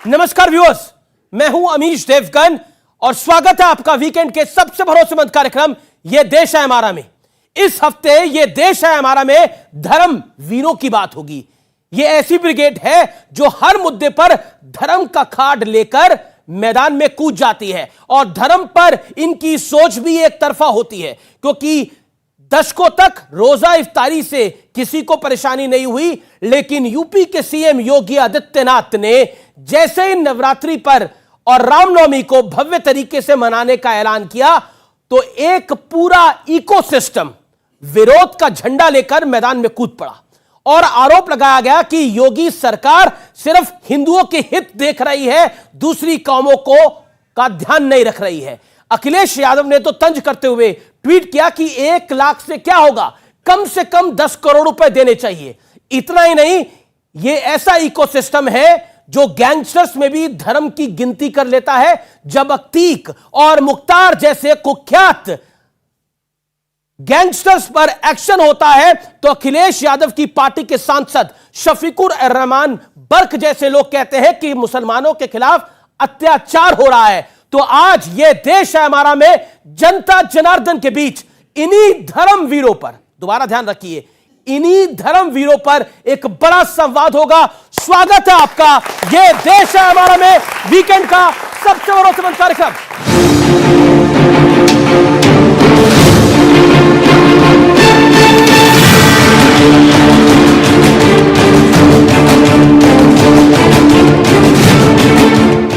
नमस्कार व्यूअर्स, मैं हूं अमीश देवगन और स्वागत है आपका वीकेंड के सबसे भरोसेमंद कार्यक्रम ये देश है हमारा में। इस हफ्ते ये देश है हमारा में धर्म वीरों की बात होगी। ये ऐसी ब्रिगेड है जो हर मुद्दे पर धर्म का खाड लेकर मैदान में कूद जाती है और धर्म पर इनकी सोच भी एक तरफा होती है, क्योंकि दशकों तक रोजा इफ्तारी से किसी को परेशानी नहीं हुई, लेकिन यूपी के सीएम योगी आदित्यनाथ ने जैसे ही नवरात्रि पर और रामनवमी को भव्य तरीके से मनाने का ऐलान किया तो एक पूरा इकोसिस्टम विरोध का झंडा लेकर मैदान में कूद पड़ा और आरोप लगाया गया कि योगी सरकार सिर्फ हिंदुओं के हित देख रही है, दूसरी कौमों का ध्यान नहीं रख रही है। अखिलेश यादव ने तो तंज करते हुए ट्वीट किया कि 1 लाख से क्या होगा, कम से कम 10 करोड़ रुपए देने चाहिए। इतना ही नहीं, यह ऐसा इकोसिस्टम है जो गैंगस्टर्स में भी धर्म की गिनती कर लेता है। जब अतीक और मुख्तार जैसे कुख्यात गैंगस्टर्स पर एक्शन होता है तो अखिलेश यादव की पार्टी के सांसद शफीकुर रहमान बर्क जैसे लोग कहते हैं कि मुसलमानों के खिलाफ अत्याचार हो रहा है। तो आज ये देश है हमारा में जनता जनार्दन के बीच इन्हीं धर्म वीरों पर, दोबारा ध्यान रखिए, इन्हीं धर्म वीरों पर एक बड़ा संवाद होगा। स्वागत है आपका ये देश है हमारा में वीकेंड का सबसे भरोसेमंद कार्यक्रम।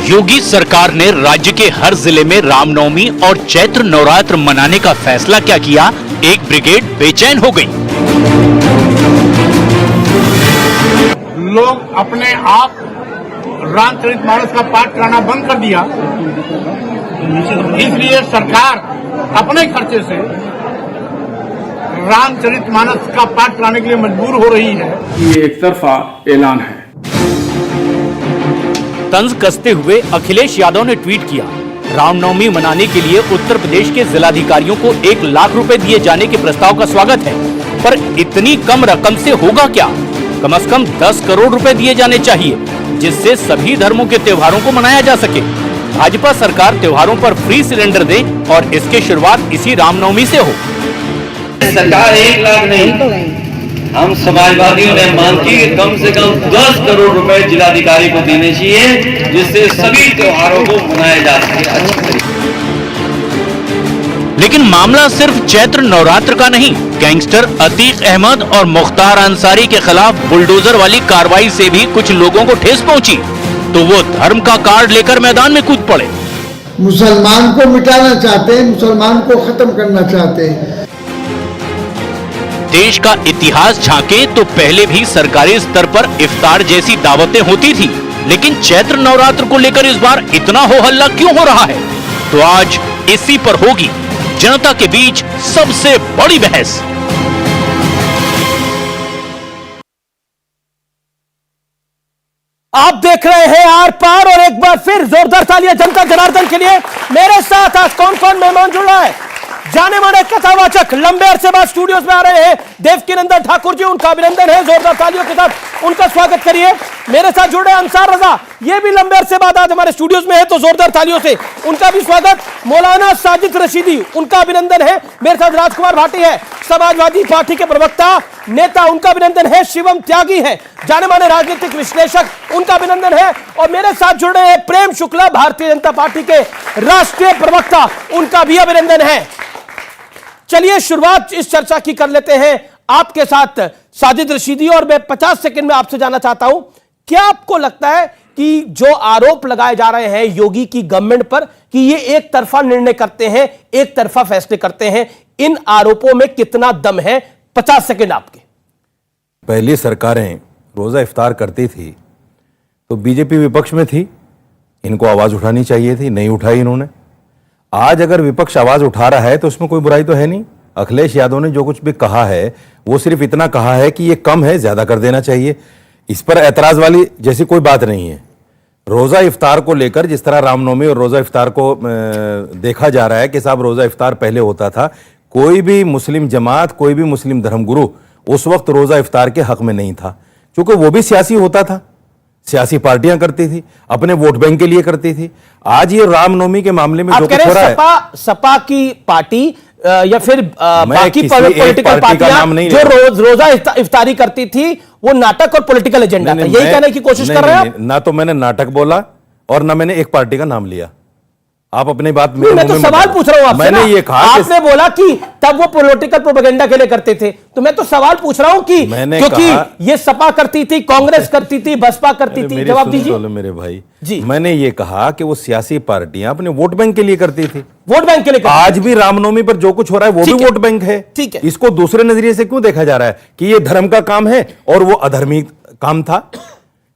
योगी सरकार ने राज्य के हर जिले में रामनवमी और चैत्र नवरात्र मनाने का फैसला क्या किया, एक ब्रिगेड बेचैन हो गई। लोग अपने आप रामचरितमानस का पाठ कराना बंद कर दिया, इसलिए सरकार अपने खर्चे से रामचरितमानस का पाठ कराने के लिए मजबूर हो रही है। ये एक तरफा ऐलान है। तंज कसते हुए अखिलेश यादव ने ट्वीट किया, रामनवमी मनाने के लिए उत्तर प्रदेश के जिलाधिकारियों को 1 लाख रुपए दिए जाने के प्रस्ताव का स्वागत है, पर इतनी कम रकम से होगा क्या? कम से कम 10 करोड़ रुपए दिए जाने चाहिए, जिससे सभी धर्मों के त्योहारों को मनाया जा सके। भाजपा सरकार त्योहारों पर फ्री सिलेंडर दे और इसकी शुरुआत इसी रामनवमी से हो। सरकार 1 लाख नहीं, हम समाजवादियों ने मांग की कम से कम 10 करोड़ रुपए जिलाधिकारी को देने चाहिए, जिससे सभी त्योहारों को मनाया जा सके अच्छी तरीके। लेकिन मामला सिर्फ चैत्र नवरात्र का नहीं, गैंगस्टर अतीक अहमद और मुख्तार अंसारी के खिलाफ बुलडोजर वाली कार्रवाई से भी कुछ लोगों को ठेस पहुंची, तो वो धर्म का कार्ड लेकर मैदान में कूद पड़े। मुसलमान को मिटाना चाहते हैं, मुसलमान को खत्म करना चाहते हैं। देश का इतिहास झांके तो पहले भी सरकारी स्तर पर इफ्तार जैसी दावतें होती थी, लेकिन चैत्र नवरात्र को लेकर इस बार इतना हो हल्ला क्यों हो रहा है? तो आज इसी पर होगी जनता के बीच सबसे बड़ी बहस। आप देख रहे हैं आर पार और एक बार फिर जोरदार तालियां जनता जनार्दन के लिए। मेरे साथ आज कौन कौन मेहमान जुड़ रहा है? जाने माने कथावाचक लंबे अरसे बाद स्टूडियोज में आ रहे हैं देवकीनंदन ठाकुर जी, उनका अभिनंदन है, जोरदार तालियों के साथ उनका स्वागत करिए। मेरे साथ जुड़ रहे हैं अंसार रजा, ये भी लंबे अरसे बाद आज हमारे स्टूडियोज में है, तो जोरदार तालियों से उनका भी स्वागत। मौलाना साजिद रशीदी, उनका अभिनंदन है। मेरे साथ राजकुमार भाटी है, समाजवादी पार्टी के प्रवक्ता नेता, उनका अभिनंदन है। शिवम त्यागी है, जाने माने राजनीतिक विश्लेषक, उनका अभिनंदन है। और मेरे साथ जुड़ रहे हैं प्रेम शुक्ला, भारतीय जनता पार्टी के राष्ट्रीय प्रवक्ता, उनका भी अभिनंदन है। चलिए शुरुआत इस चर्चा की कर लेते हैं आपके साथ साजिद रशीदी, और मैं 50 सेकंड में आपसे जानना चाहता हूं, क्या आपको लगता है कि जो आरोप लगाए जा रहे हैं योगी की गवर्नमेंट पर कि ये एक तरफा निर्णय करते हैं, एक तरफा फैसले करते हैं, इन आरोपों में कितना दम है? 50 सेकंड आपके। पहली सरकारें रोजा इफ्तार करती थी तो बीजेपी विपक्ष में थी, इनको आवाज उठानी चाहिए थी, नहीं उठाई इन्होंने। आज अगर विपक्ष आवाज उठा रहा है तो उसमें कोई बुराई तो है नहीं। अखिलेश यादव ने जो कुछ भी कहा है वो सिर्फ इतना कहा है कि ये कम है, ज्यादा कर देना चाहिए। इस पर ऐतराज वाली जैसी कोई बात नहीं है। रोजा इफ्तार को लेकर जिस तरह रामनवमी और रोजा इफ्तार को देखा जा रहा है कि साहब रोजा इफ्तार पहले होता था, कोई भी मुस्लिम जमात, कोई भी मुस्लिम धर्मगुरु उस वक्त रोजा इफ्तार के हक में नहीं था, क्योंकि वो भी सियासी होता था। सियासी पार्टियां करती थी, अपने वोट बैंक के लिए करती थी। आज ये रामनवमी के मामले में आप जो कह कुछ हो रहे रहा हैं है, सपा की पार्टी या फिर बाकी किसी एक पॉलिटिकल पार्टी का पार्टियां नाम नहीं जो ले रहा। रोजा इफ्तारी करती थी वो नाटक और पॉलिटिकल एजेंडा था, यही कहने की कोशिश कर रहे हैं आप? ना तो मैंने नाटक बोला और ना मैंने एक पार्टी का नाम लिया। आप अपनी बात नहीं, मैं तो सवाल पूछ रहा हूं आपसे। मैंने ना, ये कहा आपने बोला कि तब वो पॉलिटिकल प्रोपेगेंडा के लिए करते थे, तो मैं तो सवाल पूछ रहा हूं कि क्योंकि ये सपा करती थी, कांग्रेस करती थी, बसपा करती थी। जवाब दीजिए मेरे भाई जी। मैंने ये कहा कि वो सियासी पार्टियां अपने वोट बैंक के लिए करती थी। वोट बैंक के लिए करती आज भी रामनवमी पर जो कुछ हो रहा है वो भी वोट बैंक है। ठीक है। इसको दूसरे नजरिए से क्यों देखा जा रहा है कि ये धर्म का काम है और वो अधर्मी काम था?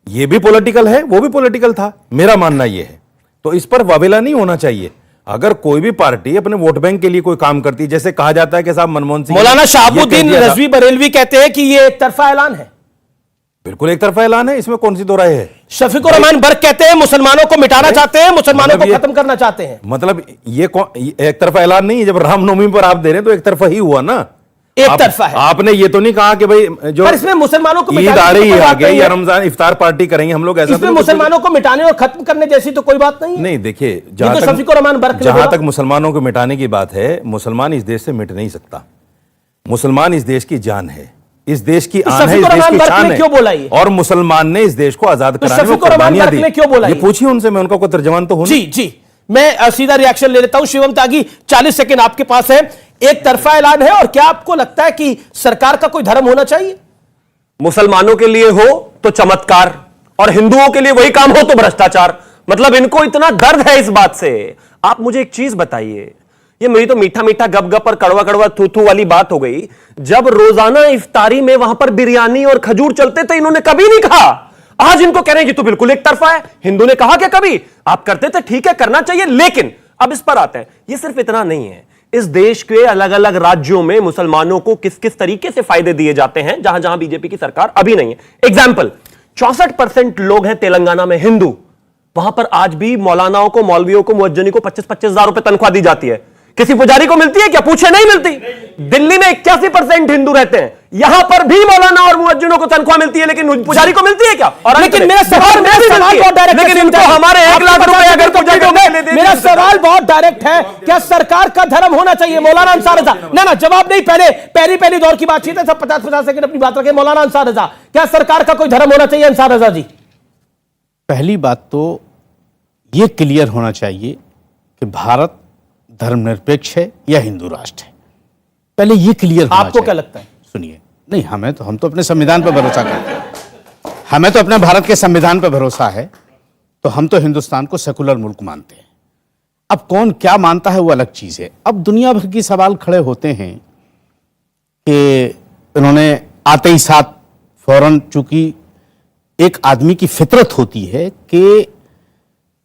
ये भी पॉलिटिकल है, वो भी पॉलिटिकल था, मेरा मानना ये है। तो इस पर वावेला नहीं होना चाहिए। अगर कोई भी पार्टी अपने वोट बैंक के लिए कोई काम करती है, जैसे कहा जाता है कि साहब मनमोहन सिंह, मौलाना ये शहाबुद्दीन कह दिया था। रजवी बरेलवी कहते हैं कि ये एक तरफा ऐलान है। बिल्कुल एक तरफा ऐलान है, इसमें कौन सी दो राय है? शफीकुर रहमान बर्क कहते हैं मुसलमानों को मिटाना चाहते हैं, मुसलमानों को मतलब खत्म करना चाहते हैं। मतलब ये एक तरफा ऐलान नहीं है। जब रामनवमी पर आप दे रहे हैं तो एक तरफा ही हुआ ना। एक तरफा है। आपने ये तो नहीं कहा कि भाई जो पर इसमें मुसलमानों को ईद मिटाने आ की रही कोई है बात आगे नहीं या है। रमजान इफ्तार पार्टी करेंगे हम लोग, ऐसा इसमें तो कुछ मुसलमानों को मिटाने और खत्म करने जैसी तो कोई बात नहीं है। नहीं। देखिए, ये तो शफीकुर रहमान बर्क ने जहां बोला। तक मुसलमानों को मिटाने की बात है, मुसलमान इस देश से मिट नहीं सकता। मुसलमान इस देश की जान है, इस देश की आन है, इस शफीकुर देश रहमान की बर्क शान ने क्यों बोला ये? है। और मुसलमान ने इस देश को आजाद कराने में शफीकुर रहमान कुर्बानियां बर्क दी। ने क्यों बोला ये ये? पूछिए उनसे, मैं उनका कोई तर्जमान तो हूं नहीं। जी जी, मैं सीधा रिएक्शन ले लेता हूं। शिवम त्यागी, 40 सेकंड आपके पास है। एक तरफा ऐलान है और क्या आपको लगता है कि सरकार का कोई धर्म होना चाहिए? मुसलमानों के लिए हो तो चमत्कार और हिंदुओं के लिए वही काम हो तो भ्रष्टाचार। मतलब इनको इतना दर्द है इस बात से। आप मुझे एक चीज बताइए, ये मेरी तो मीठा मीठा गप गप और कड़वा कड़वा थू थू वाली बात हो गई। जब रोजाना इफ्तारी में वहां पर बिरयानी और खजूर चलते थे, इन्होंने कभी नहीं कहा। आज इनको कह रहे हैं कि तो बिल्कुल एक तरफा है। हिंदू ने कहा क्या कभी? आप करते थे, ठीक है, करना चाहिए। लेकिन अब इस पर आते हैं, ये सिर्फ इतना नहीं है। इस देश के अलग अलग राज्यों में मुसलमानों को किस किस तरीके से फायदे दिए जाते हैं, जहां जहां बीजेपी की सरकार अभी नहीं है। एग्जाम्पल, 64% लोग हैं तेलंगाना में हिंदू, वहां पर आज भी मौलानाओं को, मौलवियों को, मुअज्जिनी को 25-25 हजार रुपए तनख्वाह दी जाती है। किसी पुजारी को मिलती है क्या? पूछे, नहीं मिलती। दिल्ली में 81% हिंदू रहते हैं, यहां पर भी मौलाना और मुअज्जिनों को तनख्वाह मिलती है, लेकिन पुजारी को मिलती है क्या? और लेकिन मेरा सवाल बहुत डायरेक्ट है। लेकिन इनको हमारे 1 लाख रुपए अगर पूजा करने के लिए मेरा सवाल बहुत डायरेक्ट है, क्या सरकार का धर्म होना चाहिए? मौलाना अंसार रजा, ना जवाब नहीं, पहली दौर की बातचीत है, सब 50-50 सेकंड अपनी बात रखें। मौलाना अंसार रजा, क्या सरकार का कोई धर्म होना चाहिए? अंसार रजा जी, पहली बात तो यह क्लियर होना चाहिए कि भारत धर्मनिरपेक्ष है या हिंदू राष्ट्र है। पहले यह क्लियर होना आपको क्या लगता है? सुनिए, नहीं, हम तो अपने संविधान पर भरोसा करते हैं। हमें तो अपने भारत के संविधान पर भरोसा है, तो हम तो हिंदुस्तान को सेकुलर मुल्क मानते हैं। अब कौन क्या मानता है वो अलग चीज है। अब दुनिया भर की सवाल खड़े होते हैं कि इन्होंने आते ही साथ फौरन, चूंकि एक आदमी की फितरत होती है कि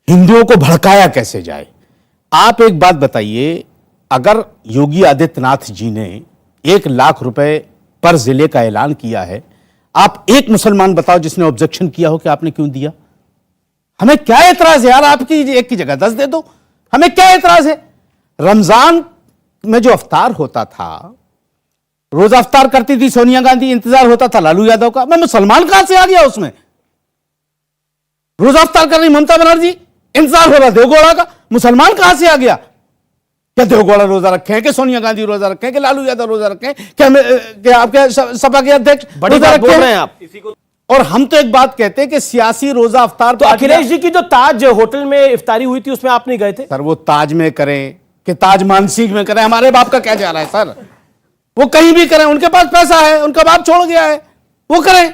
हिंदुओं को भड़काया कैसे जाए। आप एक बात बताइए, अगर योगी आदित्यनाथ जी ने 1 लाख रुपए पर जिले का ऐलान किया है, आप एक मुसलमान बताओ जिसने ऑब्जेक्शन किया हो कि आपने क्यों दिया? हमें क्या एतराज है यार? आपकी एक की जगह 10 दे दो, हमें क्या एतराज है? रमजान में जो अफ्तार होता था, रोजा अफ्तार करती थी सोनिया गांधी, इंतजार होता था लालू यादव का। मैं मुसलमान कहां से आ गया उसमें? रोजा अफ्तार कर रही ममता बनर्जी, इंतजार हो रहा देवगौड़ा का, मुसलमान कहां से आ गया? क्या देवगौड़ा रोजा रखे हैं कि सोनिया गांधी रोजा रखे हैं कि लालू यादव रोजा रखे हैं? क्या आपके सपा के अध्यक्ष बड़ी बात बोल रहे हैं आप। और हम तो एक बात कहते हैं कि सियासी रोजा अफ्तार। तो अखिलेश जी की जो ताज होटल में इफ्तारी हुई थी उसमें आप नहीं गए थे? सर, वो ताज में करें कि ताज मानसिक में करें, हमारे बाप का क्या जा रहा है सर? वो कहीं भी करें, उनके पास पैसा है, उनका बाप छोड़ गया है, वो करें,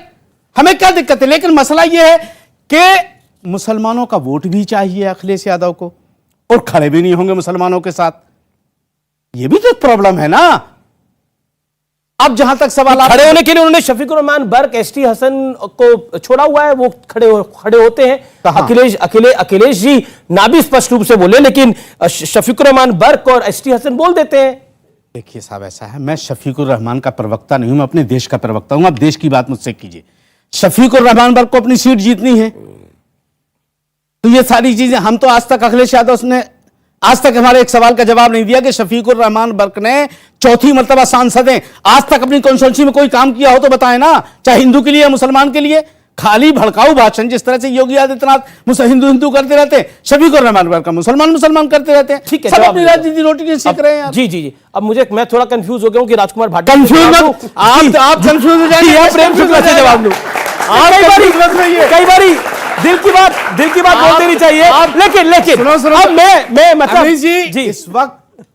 हमें क्या दिक्कत है? लेकिन मसला यह है कि मुसलमानों का वोट भी चाहिए अखिलेश यादव को, और खड़े भी नहीं होंगे मुसलमानों के साथ। यह भी तो एक प्रॉब्लम है ना। अब जहां तक सवाल, खड़े होने के लिए उन्होंने शफीकुर रहमान बर्क, एसटी हसन को छोड़ा हुआ है, वो खड़े होते हैं। अखिलेश जी ना भी स्पष्ट रूप से बोले, लेकिन शफीकुर रहमान बर्क और एसटी हसन बोल देते हैं। देखिए साहब, ऐसा है, मैं शफीकुर रहमान का प्रवक्ता नहीं हूं, मैं अपने देश का प्रवक्ता हूं। आप देश की बात मुझसे कीजिए। शफीकुर रहमान बर्क को अपनी सीट जीतनी है, तो ये सारी चीजें हम तो आज तक, अखिलेश यादव ने आज तक हमारे एक सवाल का जवाब नहीं दिया कि शफीकुर रहमान बर्क ने 4थी मर्तबा सांसद हैं, आज तक अपनी कॉन्स्टिट्यूंसी में कोई काम किया हो तो बताएं ना, चाहे हिंदू के लिए या मुसलमान के लिए। खाली भड़काऊ भाषण जिस तरह से योगी आदित्यनाथ हिंदू हिंदू करते रहते हैं, सभी को रहमान वेलकम, मुसलमान मुसलमान करते रहते हैं। ठीक है, सब जवाब अपनी दीजिए। राजनीति रोटी नहीं सीख रहे हैं। जी जी जी, अब मैं थोड़ा कंफ्यूज हो गया हूं कि राजकुमार भाटिया कंफ्यूज मत, आप कंफ्यूज हो जाइए, प्रेम शुक्ला से जवाब दूं। कई बारी दिल की बात बोल देनी चाहिए, लेकिन सुनो, अब मैं मतलब अमीश जी, इस वक्त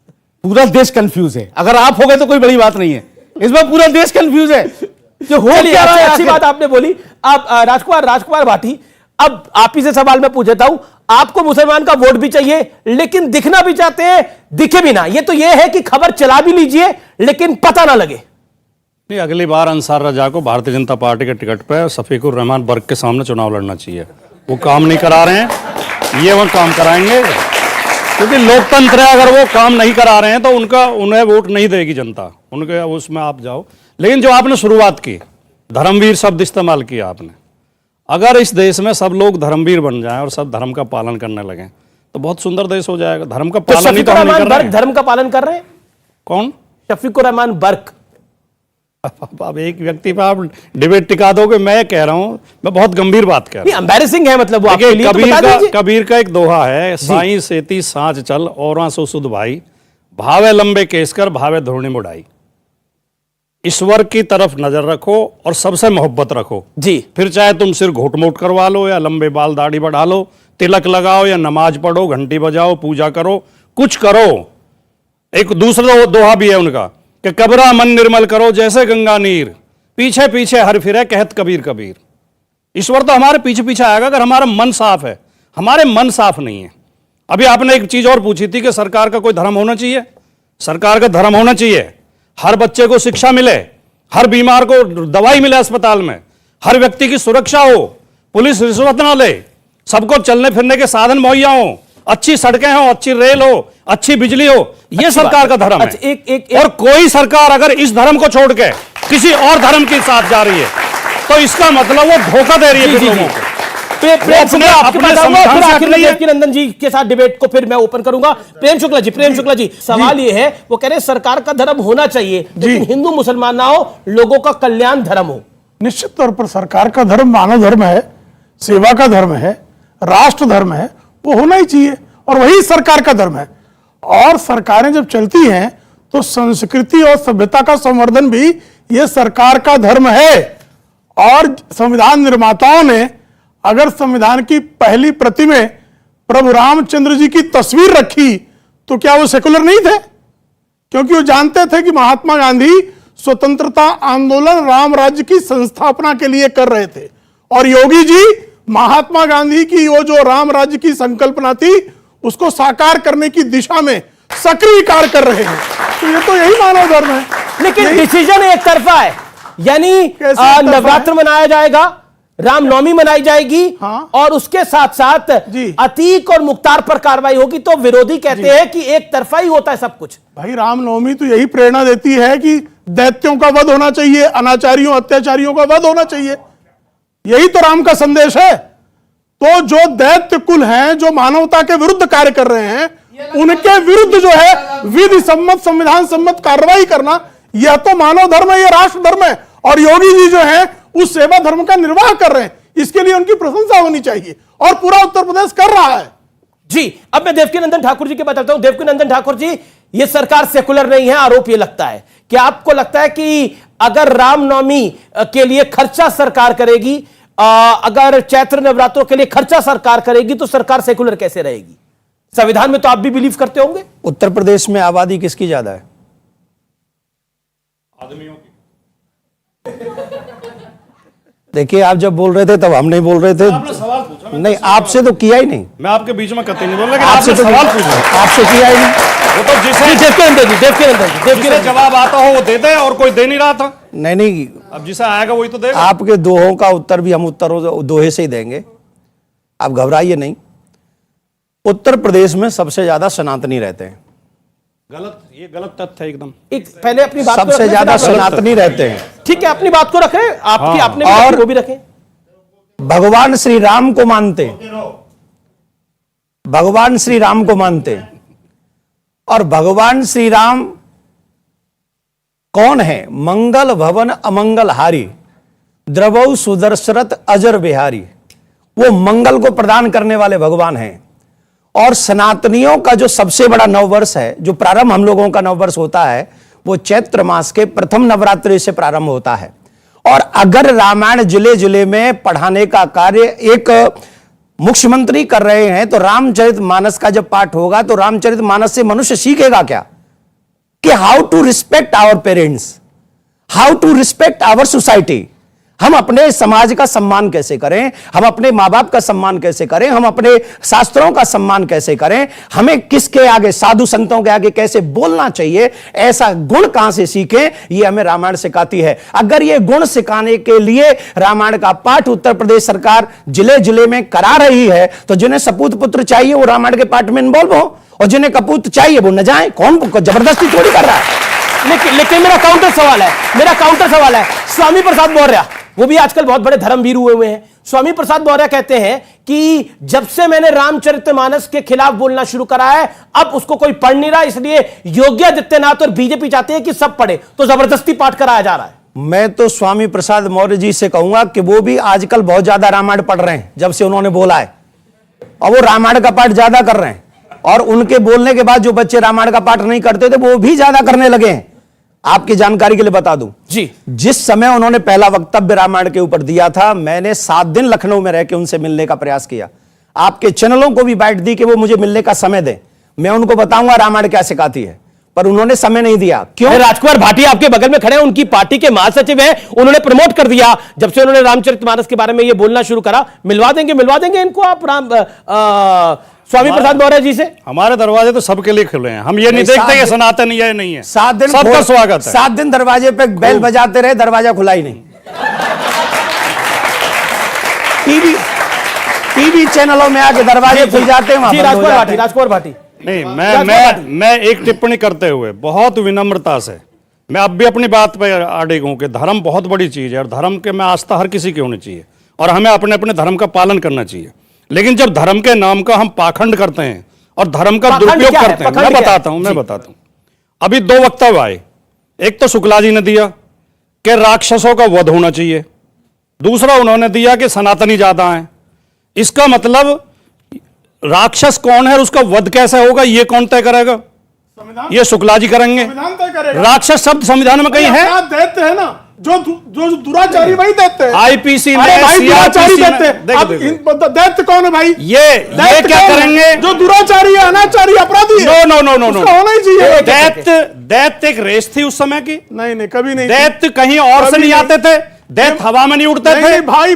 पूरा देश कंफ्यूज है। अगर आप हो गए तो कोई बड़ी बात नहीं है, इस वक्त पूरा देश कंफ्यूज है जो हो क्या रहा है। अच्छी बात आपने बोली। अब राजकुमार भाटी, अब आप ही से सवाल मैं पूछता हूं, आपको मुसलमान का वोट भी चाहिए लेकिन दिखना भी चाहते हैं, दिखे भी ना। ये तो ये है कि खबर चला भी लीजिए लेकिन पता ना लगे। नहीं, अगली बार अंसार रजा को भारतीय जनता पार्टी के टिकट पर शफीकुर रहमान बर्क के सामने चुनाव लड़ना चाहिए। वो काम नहीं करा रहे हैं, ये वो काम कराएंगे, क्योंकि लोकतंत्र है। अगर वो काम नहीं करा रहे हैं तो उन्हें वोट नहीं देगी जनता, उनके उसमें आप जाओ। लेकिन जो आपने शुरुआत की, धर्मवीर शब्द इस्तेमाल किया आपने, अगर इस देश में सब लोग धर्मवीर बन जाएं और सब धर्म का पालन करने लगें तो बहुत सुंदर देश हो जाएगा। धर्म का पालन ही तो हम नहीं कर रहे हैं। धर्म का पालन कर रहे हैं कौन? शफीकुर रहमान बर्क। अब एक व्यक्ति पे आप डिबेट टिका दोगे। मैं कह रहा हूं, मैं बहुत गंभीर बात कह रहा हूं। एम्बैरेसिंग है मतलब वो आपके लिए, तो बता दीजिए। कबीर का एक दोहा है, साईं सेती सांच चल औरा सो सुध भाई, भावे लंबे केस कर भावे धोनी मुड़ाई। ईश्वर की तरफ नजर रखो और सबसे मोहब्बत रखो जी। फिर चाहे तुम सिर घोट मोट करवा लो या लंबे बाल दाढ़ी बढ़ा लो, तिलक लगाओ या नमाज पढ़ो, घंटी बजाओ, पूजा करो, कुछ करो। एक दूसरा दोहा भी है उनका कि कबरा मन निर्मल करो जैसे गंगा नीर, पीछे पीछे हर फिरे कहत कबीर कबीर। ईश्वर तो हमारे पीछे पीछे आएगा अगर हमारा मन साफ है। हमारे मन साफ नहीं है। अभी आपने एक चीज और पूछी थी कि सरकार का कोई धर्म होना चाहिए। सरकार का धर्म होना चाहिए, हर बच्चे को शिक्षा मिले, हर बीमार को दवाई मिले अस्पताल में, हर व्यक्ति की सुरक्षा हो, पुलिस रिश्वत ना ले, सबको चलने फिरने के साधन मुहैया हो, अच्छी सड़कें हो, अच्छी रेल हो, अच्छी बिजली हो। यह सरकार का धर्म है। और कोई सरकार अगर इस धर्म को छोड़ के किसी और धर्म के साथ जा रही है तो इसका मतलब वो धोखा दे रही है लोगों को। नंदन जी के साथ डिबेट को फिर मैं ओपन करूंगा। प्रेम शुक्ला जी, सवाल ये है, वो कह रहे सरकार का धर्म होना चाहिए लेकिन हिंदू मुसलमान ना हो, लोगों का कल्याण धर्म हो। निश्चित तौर पर सरकार का धर्म मानव धर्म है, सेवा का धर्म है, राष्ट्र धर्म है, वो होना ही चाहिए और वही सरकार का धर्म है। और सरकारें जब चलती हैं तो संस्कृति और सभ्यता का संवर्धन भी ये सरकार का धर्म है। और संविधान निर्माताओं ने अगर संविधान की पहली प्रति में प्रभु रामचंद्र जी की तस्वीर रखी तो क्या वो सेकुलर नहीं थे? क्योंकि वो जानते थे कि महात्मा गांधी स्वतंत्रता आंदोलन राम राज्य की संस्थापना के लिए कर रहे थे और योगी जी महात्मा गांधी की वो जो राम राज्य की संकल्पना थी उसको साकार करने की दिशा में सक्रिय कार्य कर रहे हैं। तो ये तो यही मानव धर्म है। लेकिन डिसीजन एक तरफा है, यानी नवरात्र मनाया जाएगा, रामनवमी मनाई जाएगी, हाँ। और उसके साथ साथ अतीक और मुख्तार पर कार्रवाई होगी। तो विरोधी कहते हैं कि एक तरफा ही होता है सब कुछ। भाई रामनवमी तो यही प्रेरणा देती है कि दैत्यों का वध होना चाहिए, अनाचारियों अत्याचारियों का वध होना चाहिए। यही तो राम का संदेश है। तो जो दैत्य कुल हैं, जो मानवता के विरुद्ध कार्य कर रहे हैं, उनके विरुद्ध जो है विधि सम्मत संविधान सम्मत कार्रवाई करना, यह तो मानव धर्म है, यह राष्ट्र धर्म है। और योगी जी जो है उस सेवा धर्म का निर्वाह कर रहे हैं, इसके लिए उनकी प्रशंसा होनी चाहिए और पूरा उत्तर प्रदेश कर रहा है। जी, अब मैं देवकीनंदन ठाकुर जी के बताता हूं। देवकीनंदन ठाकुर जी, यह सरकार सेकुलर नहीं है, आरोप यह लगता है। क्या आपको लगता है कि अगर रामनवमी के लिए खर्चा सरकार करेगी, अगर चैत्र नवरात्रों के लिए खर्चा सरकार करेगी, तो सरकार सेकुलर कैसे रहेगी? संविधान में तो आप भी बिलीव करते होंगे। उत्तर प्रदेश में आबादी किसकी ज्यादा है? आदमियों की। देखिए, आप जब बोल रहे थे तब हम नहीं बोल रहे थे। आपने सवाल पूछा, नहीं, आपसे तो किया ही नहीं। मैं आपके बीच में कतई नहीं बोल रहा, आपसे तो सवाल पूछा, आपसे किया ही नहीं। वो तो जिसे जवाब आता हो वो दे दे, और कोई दे नहीं रहा था। नहीं, अब जिसे आएगा वही तो देगा। आपके दोहों का उत्तर भी हम उत्तरों दोहे से ही देंगे, आप घबराइए नहीं। उत्तर प्रदेश में सबसे ज्यादा सनातनी रहते हैं। गलत, ये गलत तथ्य है एकदम। पहले अपनी बात सबसे ज्यादा सनातनी रहते हैं। ठीक है, अपनी बात को रखें, आपकी आपने और वो भी रखें। भगवान श्री राम को मानते, भगवान श्री राम को मानते। और भगवान श्री राम कौन है? मंगल भवन अमंगल हारी। द्रवौ सुदर्शरथ अजर बिहारी, वो मंगल को प्रदान करने वाले भगवान हैं। और सनातनियों का जो सबसे बड़ा नववर्ष है, जो प्रारंभ हम लोगों का नववर्ष होता है, वो चैत्र मास के प्रथम नवरात्रि से प्रारंभ होता है। और अगर रामायण जिले जिले में पढ़ाने का कार्य एक मुख्यमंत्री कर रहे हैं, तो रामचरितमानस का जब पाठ होगा तो रामचरितमानस से मनुष्य सीखेगा क्या? कि how to respect our parents, how to respect our society. हम अपने समाज का सम्मान कैसे करें, हम अपने माँ बाप का सम्मान कैसे करें, हम अपने शास्त्रों का सम्मान कैसे करें, हमें किसके आगे, साधु संतों के आगे कैसे बोलना चाहिए, ऐसा गुण कहां से सीखें, ये हमें रामायण सिखाती है। अगर ये गुण सिखाने के लिए रामायण का पाठ उत्तर प्रदेश सरकार जिले जिले में करा रही है, तो जिन्हें सपूत पुत्र चाहिए वो रामायण के पाठ में इन्वॉल्व हो, और जिन्हें कपूत चाहिए वो न जाए। कौन जबरदस्ती थोड़ी कर रहा है। लेकिन मेरा काउंटर सवाल है, स्वामी प्रसाद मौर्य, वो भी आजकल बहुत बड़े धर्मवीर हुए हैं। स्वामी प्रसाद मौर्य कहते हैं कि जब से मैंने रामचरितमानस के खिलाफ बोलना शुरू करा है, अब उसको कोई पढ़ नहीं रहा, इसलिए योगी आदित्यनाथ और बीजेपी चाहते हैं कि सब पढ़े, तो जबरदस्ती पाठ कराया जा रहा है। मैं तो स्वामी प्रसाद मौर्य जी से कहूंगा कि वो भी आजकल बहुत ज्यादा रामायण पढ़ रहे हैं, जब से उन्होंने बोला है, और वो रामायण का पाठ ज्यादा कर रहे हैं। और उनके बोलने के बाद जो बच्चे रामायण का पाठ नहीं करते थे, वो भी ज्यादा करने लगे हैं। आपकी जानकारी के लिए बता दूं जी, जिस समय उन्होंने पहला वक्तव्य रामायण के ऊपर दिया था, मैंने 7 दिन लखनऊ में रह के उनसे मिलने का प्रयास किया। आपके चैनलों को भी बाइट दी कि वो मुझे मिलने का समय दें, मैं उनको बताऊंगा रामायण क्या सिखाती है, पर उन्होंने समय नहीं दिया। क्यों? राजकुमार भाटिया आपके बगल में खड़े हैं, उनकी पार्टी के महासचिव हैं, उन्होंने प्रमोट कर दिया जब से उन्होंने रामचरितमानस के बारे में ये बोलना शुरू करा। मिलवा देंगे इनको आप स्वामी प्रसाद मौर्य जी से। हमारे दरवाजे तो सबके लिए खुले हैं, हम ये नहीं देखते कि सनातन ये नहीं है। 7 दिन सबका स्वागत है। 7 दिन दरवाजे पे बेल बजाते रहे, दरवाजा खुला ही नहीं। टीवी चैनलों में आके दरवाजे खुल जाते हैं। राजकुमार भाटी नहीं, मैं एक टिप्पणी करते हुए बहुत विनम्रता से, मैं अब भी अपनी बात पे अड़िग हूं कि धर्म बहुत बड़ी चीज है, और धर्म के में आस्था हर किसी की होनी चाहिए, और हमें अपने अपने धर्म का पालन करना चाहिए। लेकिन जब धर्म के नाम का हम पाखंड करते हैं और धर्म का दुरुपयोग करते हैं, मैं बताता हूं। अभी 2 वक्तव्य आए, एक तो शुक्ला जी ने दिया कि राक्षसों का वध होना चाहिए, दूसरा उन्होंने दिया कि सनातनी ज्यादा हैं। इसका मतलब राक्षस कौन है और उसका वध कैसे होगा, ये कौन तय करेगा? ये शुक्ला जी करेंगे। राक्षस शब्द संविधान में कहीं है? देते हैं ना, जो दुराचारी वही देते हैं। आईपीसी में दुराचारी देते हैं। अब दैत्य कौन है भाई? ये क्या करेंगे? जो दुराचारी है, अनाचारी, अपराधी है। नो होना ही चाहिए। दैत्य एक रेस थी उस समय की? नहीं, कभी नहीं। दैत्य कहीं और से नहीं आते थे, दैत्य हवा में नहीं उड़ते थे। भाई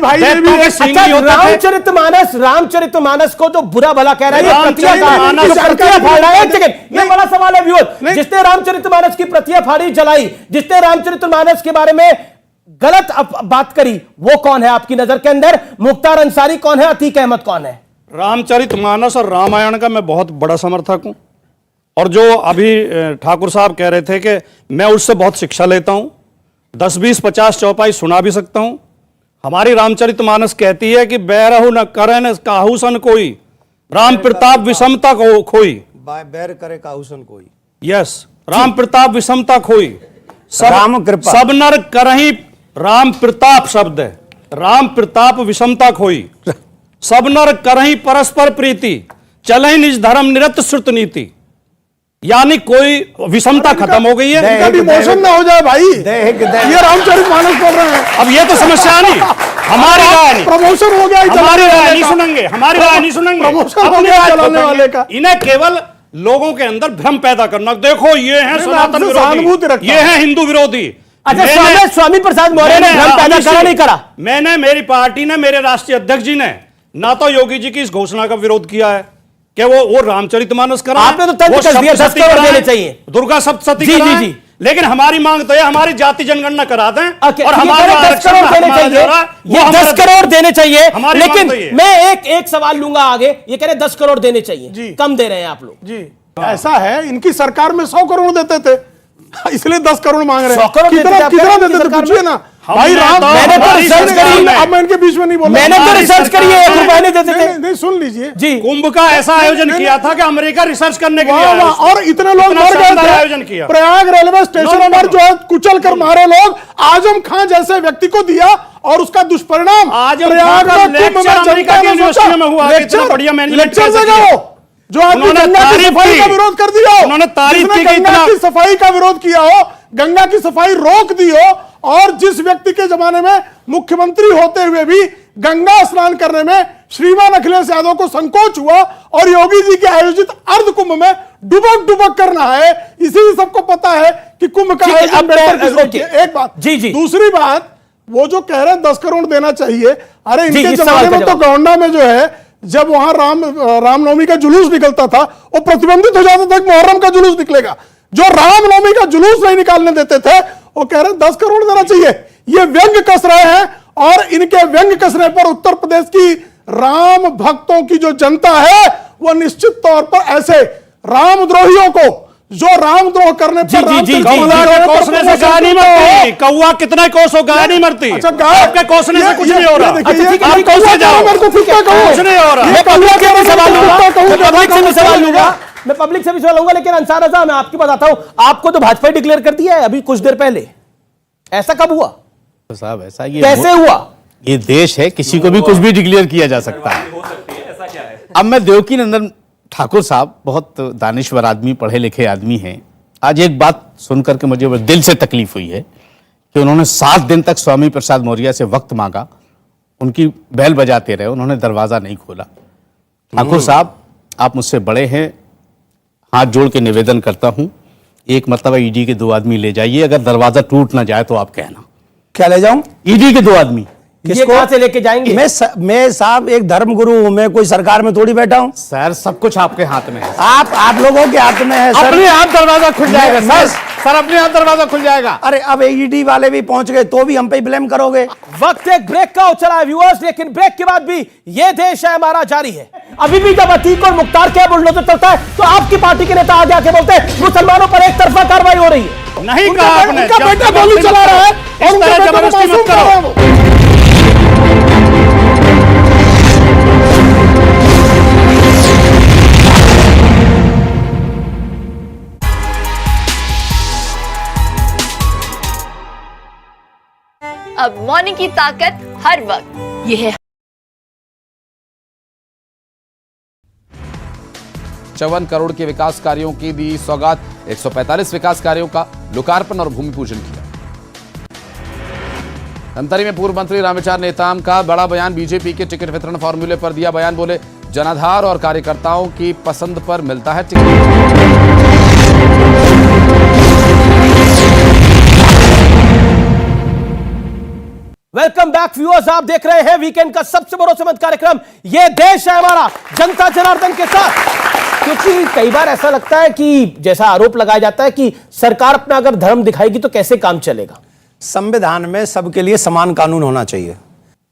रामचरितमानस को तो बुरा भला कह रहा है, ये बड़ा सवाल है व्यूअर। जिसने रामचरितमानस की प्रतियां फाड़ी, जलाई, जिसने रामचरितमानस के बारे में गलत बात करी, वो कौन है आपकी नजर के अंदर? मुख्तार अंसारी कौन है? अतीक अहमद कौन है? रामचरितमानस और रामायण का मैं बहुत बड़ा समर्थक हूं, और जो अभी ठाकुर साहब कह रहे थे कि मैं उससे बहुत शिक्षा लेता हूं, 10, 20, 50 चौपाई सुना भी सकता हूं। हमारी रामचरितमानस कहती है कि बैरहु न करे न काहुसन कोई, राम प्रताप विषमता को खोई। बैर करे काहुसन कोई। यस, राम प्रताप विषमता खोई, सब नर करही। राम प्रताप शब्द है, राम प्रताप विषमता खोई, सब नर करही परस्पर प्रीति, चले निज धर्म निरत श्रुत नीति। यानी कोई विषमता खत्म हो गई है। इमोशन ना हो जाए भाई, ये रामचरितमानस बोल रहे हैं। अब ये तो समस्या नहीं, हमारी राय नहीं, प्रमोशन हो गया, हमारी राय नहीं सुनेंगे, हमारी राय नहीं सुनेंगे, प्रमोशन हो गया चलाने वाले का। इन्हें केवल लोगों के अंदर भ्रम पैदा करना, देखो ये है सनातन विरोधी, ये है हिंदू विरोधी। अच्छा, स्वामी प्रसाद मौर्य ने भ्रम पैदा करा नहीं करा? मैंने, मेरी पार्टी ने, मेरे राष्ट्रीय अध्यक्ष जी ने ना तो योगी जी की इस घोषणा का विरोध किया है कि वो रामचरितमानस करा, आपने तो तंत्र कर दिया, 10 करोड़ देने चाहिए, दुर्गा सप्तशती जी, लेकिन हमारी मांग तो है हमारी जाति जनगणना करा दें, और हमारे 10 करोड़ देने चाहिए, ये 10 करोड़ देने चाहिए। लेकिन मैं एक सवाल लूंगा आगे, ये कह रहे 10 करोड़ देने चाहिए, कम दे रहे हैं आप लोग जी। ऐसा है, इनकी सरकार में 100 करोड़ देते थे, इसलिए 10 करोड़ मांग रहे हैं। 100 करोड़ कितना देते थे पूछिए ना भाई। मैंने तो रिसर्च करी, अब मैं इनके बीच में नहीं बोला, मैंने तो रिसर्च करी है, 1 रुपए नहीं देते थे। नहीं, सुन लीजिए जी, कुंभ का ऐसा आयोजन किया था कि अमेरिका रिसर्च करने के लिए आया, और इतने लोग मर गए थे। आयोजन किया प्रयाग रेलवे स्टेशन पर जो है कुचल कर मारे लोग, आजम खान जैसे व्यक्ति को दिया, और उसका दुष्परिणाम आज प्रयाग में कुंभ में अमेरिका की यूनिवर्सिटी में हुआ, कितना बढ़िया मैनेजमेंट कर सके। जो आपने गंगा की सफाई का विरोध कर दिया हो, उन्होंने तारीफ की कि गंगा की सफाई का विरोध किया हो, गंगा की सफाई रोक दी हो, और जिस व्यक्ति के जमाने में मुख्यमंत्री होते हुए भी गंगा स्नान करने में श्रीमान अखिलेश यादव को संकोच हुआ और योगी जी के आयोजित अर्ध कुंभ में डुबक डुबक करना है, इसी सबको पता है कि कुंभ का आयोजन बेहतर किसने किया। एक बात जी जी, दूसरी बात, वो जो कह रहे हैं 10 करोड़ देना चाहिए, अरे इनके जमाने में तो गोंडा में जो है, जब वहां रामनवमी का जुलूस निकलता था, वो प्रतिबंधित हो जाता था कि मुहर्रम का जुलूस निकलेगा। जो रामनवमी का जुलूस नहीं निकालने देते थे, वो कह रहे हैं 10 करोड़ देना चाहिए। ये व्यंग कस रहे हैं, और इनके व्यंग कसने पर उत्तर प्रदेश की राम भक्तों की जो जनता है, वो निश्चित तौर पर ऐसे रामद्रोहियों को, जो रामद्रोह करने पर कोसने से गाय नहीं मरती, कौवा कितना कोसो गाय नहीं मरती। अच्छा, गाय आपके कोसने से कुछ नहीं हो रहा। आप कोसने जाओ, कुछ नहीं हो रहा। मैं पब्लिक से भी सवाल लूंगा, मैं पब्लिक से भी सवाल लूंगा, लेकिन अंसार रजा, मैं आपकी बताता हूं, आपको तो भाजपा डिक्लेयर कर दिया है अभी कुछ देर पहले, ऐसा कब हुआ साहब? ऐसा ये कैसे हुआ? ये देश है, किसी को भी कुछ भी डिक्लेयर किया जा सकता है। अब मैं देवकी नंदन ठाकुर साहब बहुत दानिश्वर आदमी, पढ़े लिखे आदमी हैं। आज एक बात सुनकर के मुझे दिल से तकलीफ हुई है कि उन्होंने 7 दिन तक स्वामी प्रसाद मौर्य से वक्त मांगा, उनकी बैल बजाते रहे, उन्होंने दरवाजा नहीं खोला। ठाकुर साहब, आप मुझसे बड़े हैं, हाथ जोड़ के निवेदन करता हूं, एक मतलब ईडी के 2 आदमी ले जाइए, अगर दरवाजा टूट ना जाए तो आप कहना। क्या ले जाऊं? ईडी के 2 आदमी। ये कहां से लेके जाएंगे? मैं साहब एक धर्म गुरु हूं, मैं कोई सरकार में थोड़ी बैठा हूं। सर, सब कुछ आपके हाथ में है। आप लोगों के हाथ में है सर। अपने हाथ दरवाजा खुल जाएगा सर, अपने हाथ दरवाजा खुल जाएगा। अरे अब ईडी वाले भी पहुंच गए तो भी हम पे ब्लेम करोगे? वक्त एक ब्रेक का हो चला है व्यूअर्स, लेकिन ब्रेक के बाद भी ये देश है हमारा जारी है। अभी भी जब अतीक और मुख्तार क्या बुलडोजर चलता है, तो आपकी पार्टी के नेता आगे आके बोलते हैं मुसलमानों पर एक तरफा कार्रवाई हो रही है। नहीं कहा आपने, उनका बेटा गोली चला रहा है और उनका बेटा जबरदस्ती मत करो। अब मॉर्निंग की ताकत हर वक्त ये है। 54 करोड़ के विकास कार्यों की दी सौगात, 145 विकास कार्यों का लोकार्पण और भूमि पूजन किया। धमतरी में पूर्व मंत्री रामविचार नेताम का बड़ा बयान, बीजेपी के टिकट वितरण फॉर्मूले पर दिया बयान, बोले जनाधार और कार्यकर्ताओं की पसंद पर मिलता है टिकट। वेलकम बैक व्यूअर्स, आप देख रहे हैं वीकेंड का सबसे भरोसेमंद कार्यक्रम ये देश है हमारा, जनता जनार्दन के साथ। क्योंकि कई बार ऐसा लगता है कि जैसा आरोप लगाया जाता है कि सरकार अपना अगर धर्म दिखाएगी तो कैसे काम चलेगा। संविधान में सबके लिए समान कानून होना चाहिए।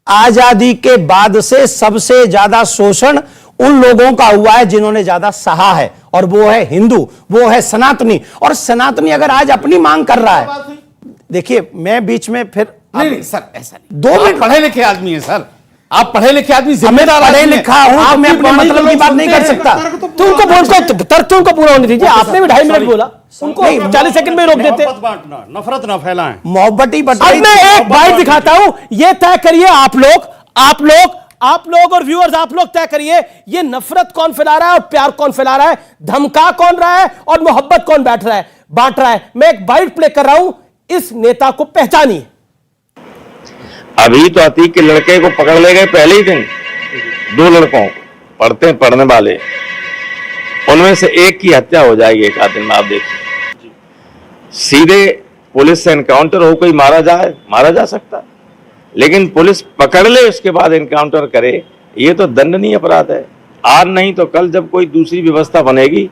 आजादी के बाद से सबसे ज्यादा शोषण उन लोगों का हुआ है जिन्होंने ज्यादा सहा है, और वो है हिंदू, वो है सनातनी। और सनातनी अगर आज अपनी मांग कर रहा है, देखिए मैं बीच में फिर नहीं सर, ऐसा नहीं। 2 मिनट, पढ़े लिखे आदमी है सर, आप पढ़े लिखे आदमी, जिम्मेदार पढ़े लिखा हूं तो मैं अपने मतलब की बात नहीं कर सकता। तो उनको तर्क उनको पूरा होने दीजिए। आपने भी 2.5 मिनट बोला, उनको 40 सेकंड में रोक देते। नफरत ना फैलाएं, मोहब्बत ही अब मैं एक बाइट दिखाता हूं, ये तय करिए आप लोग और व्यूअर्स, आप लोग तय करिए ये नफरत कौन फैला रहा है और प्यार कौन फैला रहा है, धमका कौन रहा है और मोहब्बत कौन बांट रहा है। मैं एक बाइट प्ले कर रहा हूं, इस नेता को पहचानिए। अभी तो अतीक के लड़के को पकड़ ले गए पहले ही दिन, 2 लड़कों को पढ़ने वाले, उनमें से एक की हत्या हो जाएगी एक आध दिन में। आप देखिए, सीधे पुलिस से एनकाउंटर हो कोई मारा जा सकता, लेकिन पुलिस पकड़ ले उसके बाद एनकाउंटर करे, ये तो दंडनीय अपराध है। आज नहीं तो कल जब कोई दूसरी व्यवस्था बनेगी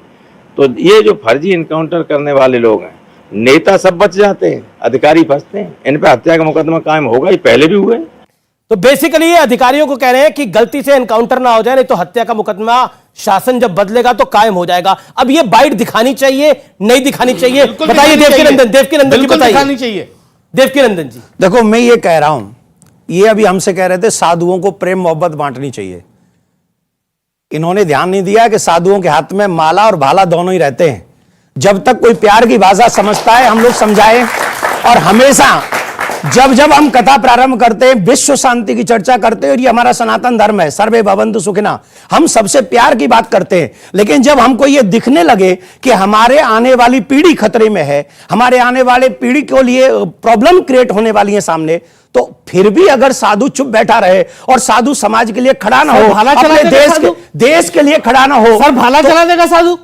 तो ये जो फर्जी एनकाउंटर करने वाले लोग हैं, नेता सब बच जाते हैं, अधिकारी फंसते हैं, इन पे हत्या का मुकदमा कायम होगा, ये पहले भी हुए। तो बेसिकली ये अधिकारियों को कह रहे हैं कि गलती से एनकाउंटर ना हो जाए, नहीं तो हत्या का मुकदमा शासन जब बदलेगा तो कायम हो जाएगा। अब ये बाइट दिखानी चाहिए, नहीं दिखानी चाहिए, बताइए देवकी नंदन जी, बताइए देवकी नंदन जी। देखो मैं ये कह रहा हूं, ये अभी हमसे कह रहे थे साधुओं को प्रेम मोहब्बत बांटनी चाहिए। इन्होंने ध्यान नहीं दिया कि साधुओं के हाथ में माला और भाला दोनों ही रहते हैं। जब तक कोई प्यार की भाषा समझता है हम लोग समझाएं, और हमेशा जब जब हम कथा प्रारंभ करते हैं, विश्व शांति की चर्चा करते हैं और ये हमारा सनातन धर्म है, सर्वे भवन्तु सुखिनः, हम सबसे प्यार की बात करते हैं, लेकिन जब हमको ये दिखने लगे कि हमारे आने वाली पीढ़ी खतरे में है, हमारे आने वाले पीढ़ी के लिए प्रॉब्लम क्रिएट होने वाली है सामने, तो फिर भी अगर साधु चुप बैठा रहे और साधु समाज के लिए खड़ा ना हो, अपने देश के लिए खड़ा ना हो, सर भाला चला देगा साधु?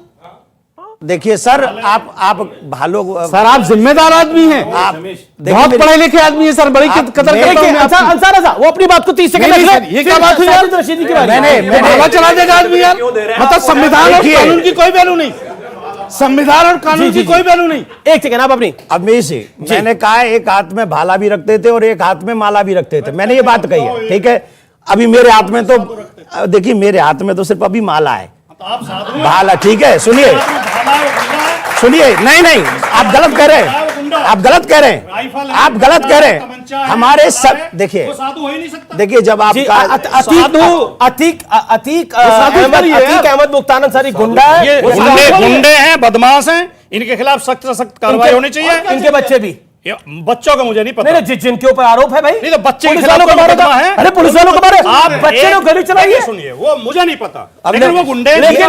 देखिए सर, आप भालो सर, आप जिम्मेदार आदमी हैं, आप बहुत पढ़े लिखे आदमी है सर, बड़ी कदर करता हूं मैं आपकी। अंसार रजा, वो अपनी बात को 30 सेकंड नहीं, सर, ये क्या बात हुई यार? रशीदी की बात। मैंने भाला चला देगा आदमी यार, मतलब संविधान और कानून की कोई वैल्यू नहीं, संविधान और कानून की कोई वैल्यू नहीं। एक सेकंड आप अपनी। अमीश जी, मैंने कहा एक हाथ में भाला भी रखते थे और एक हाथ में माला भी रखते थे, मैंने ये बात कही है, ठीक है। अभी मेरे हाथ में तो देखिए, मेरे हाथ में तो सिर्फ अभी माला है, भाला, ठीक है। सुनिए, नहीं, आप गलत कह रहे हैं, आप गलत कह रहे हैं, हमारे सब देखिए, जब आपका अतीक अहमद मुख्तार अंसारी गुंडा है, गुंडे हैं, बदमाश हैं, इनके खिलाफ सख्त से सख्त कार्रवाई होनी चाहिए। इनके बच्चे भी, बच्चों का मुझे नहीं पता। नहीं, जिनके ऊपर आरोप है भाई, नहीं तो बच्चे पुलिस वालों को मारो है। अरे पुलिस वालों को मारो, आप बच्चे ने गोली चलाई है। सुनिए, वो मुझे नहीं पता, लेकिन वो गुंडे, लेकिन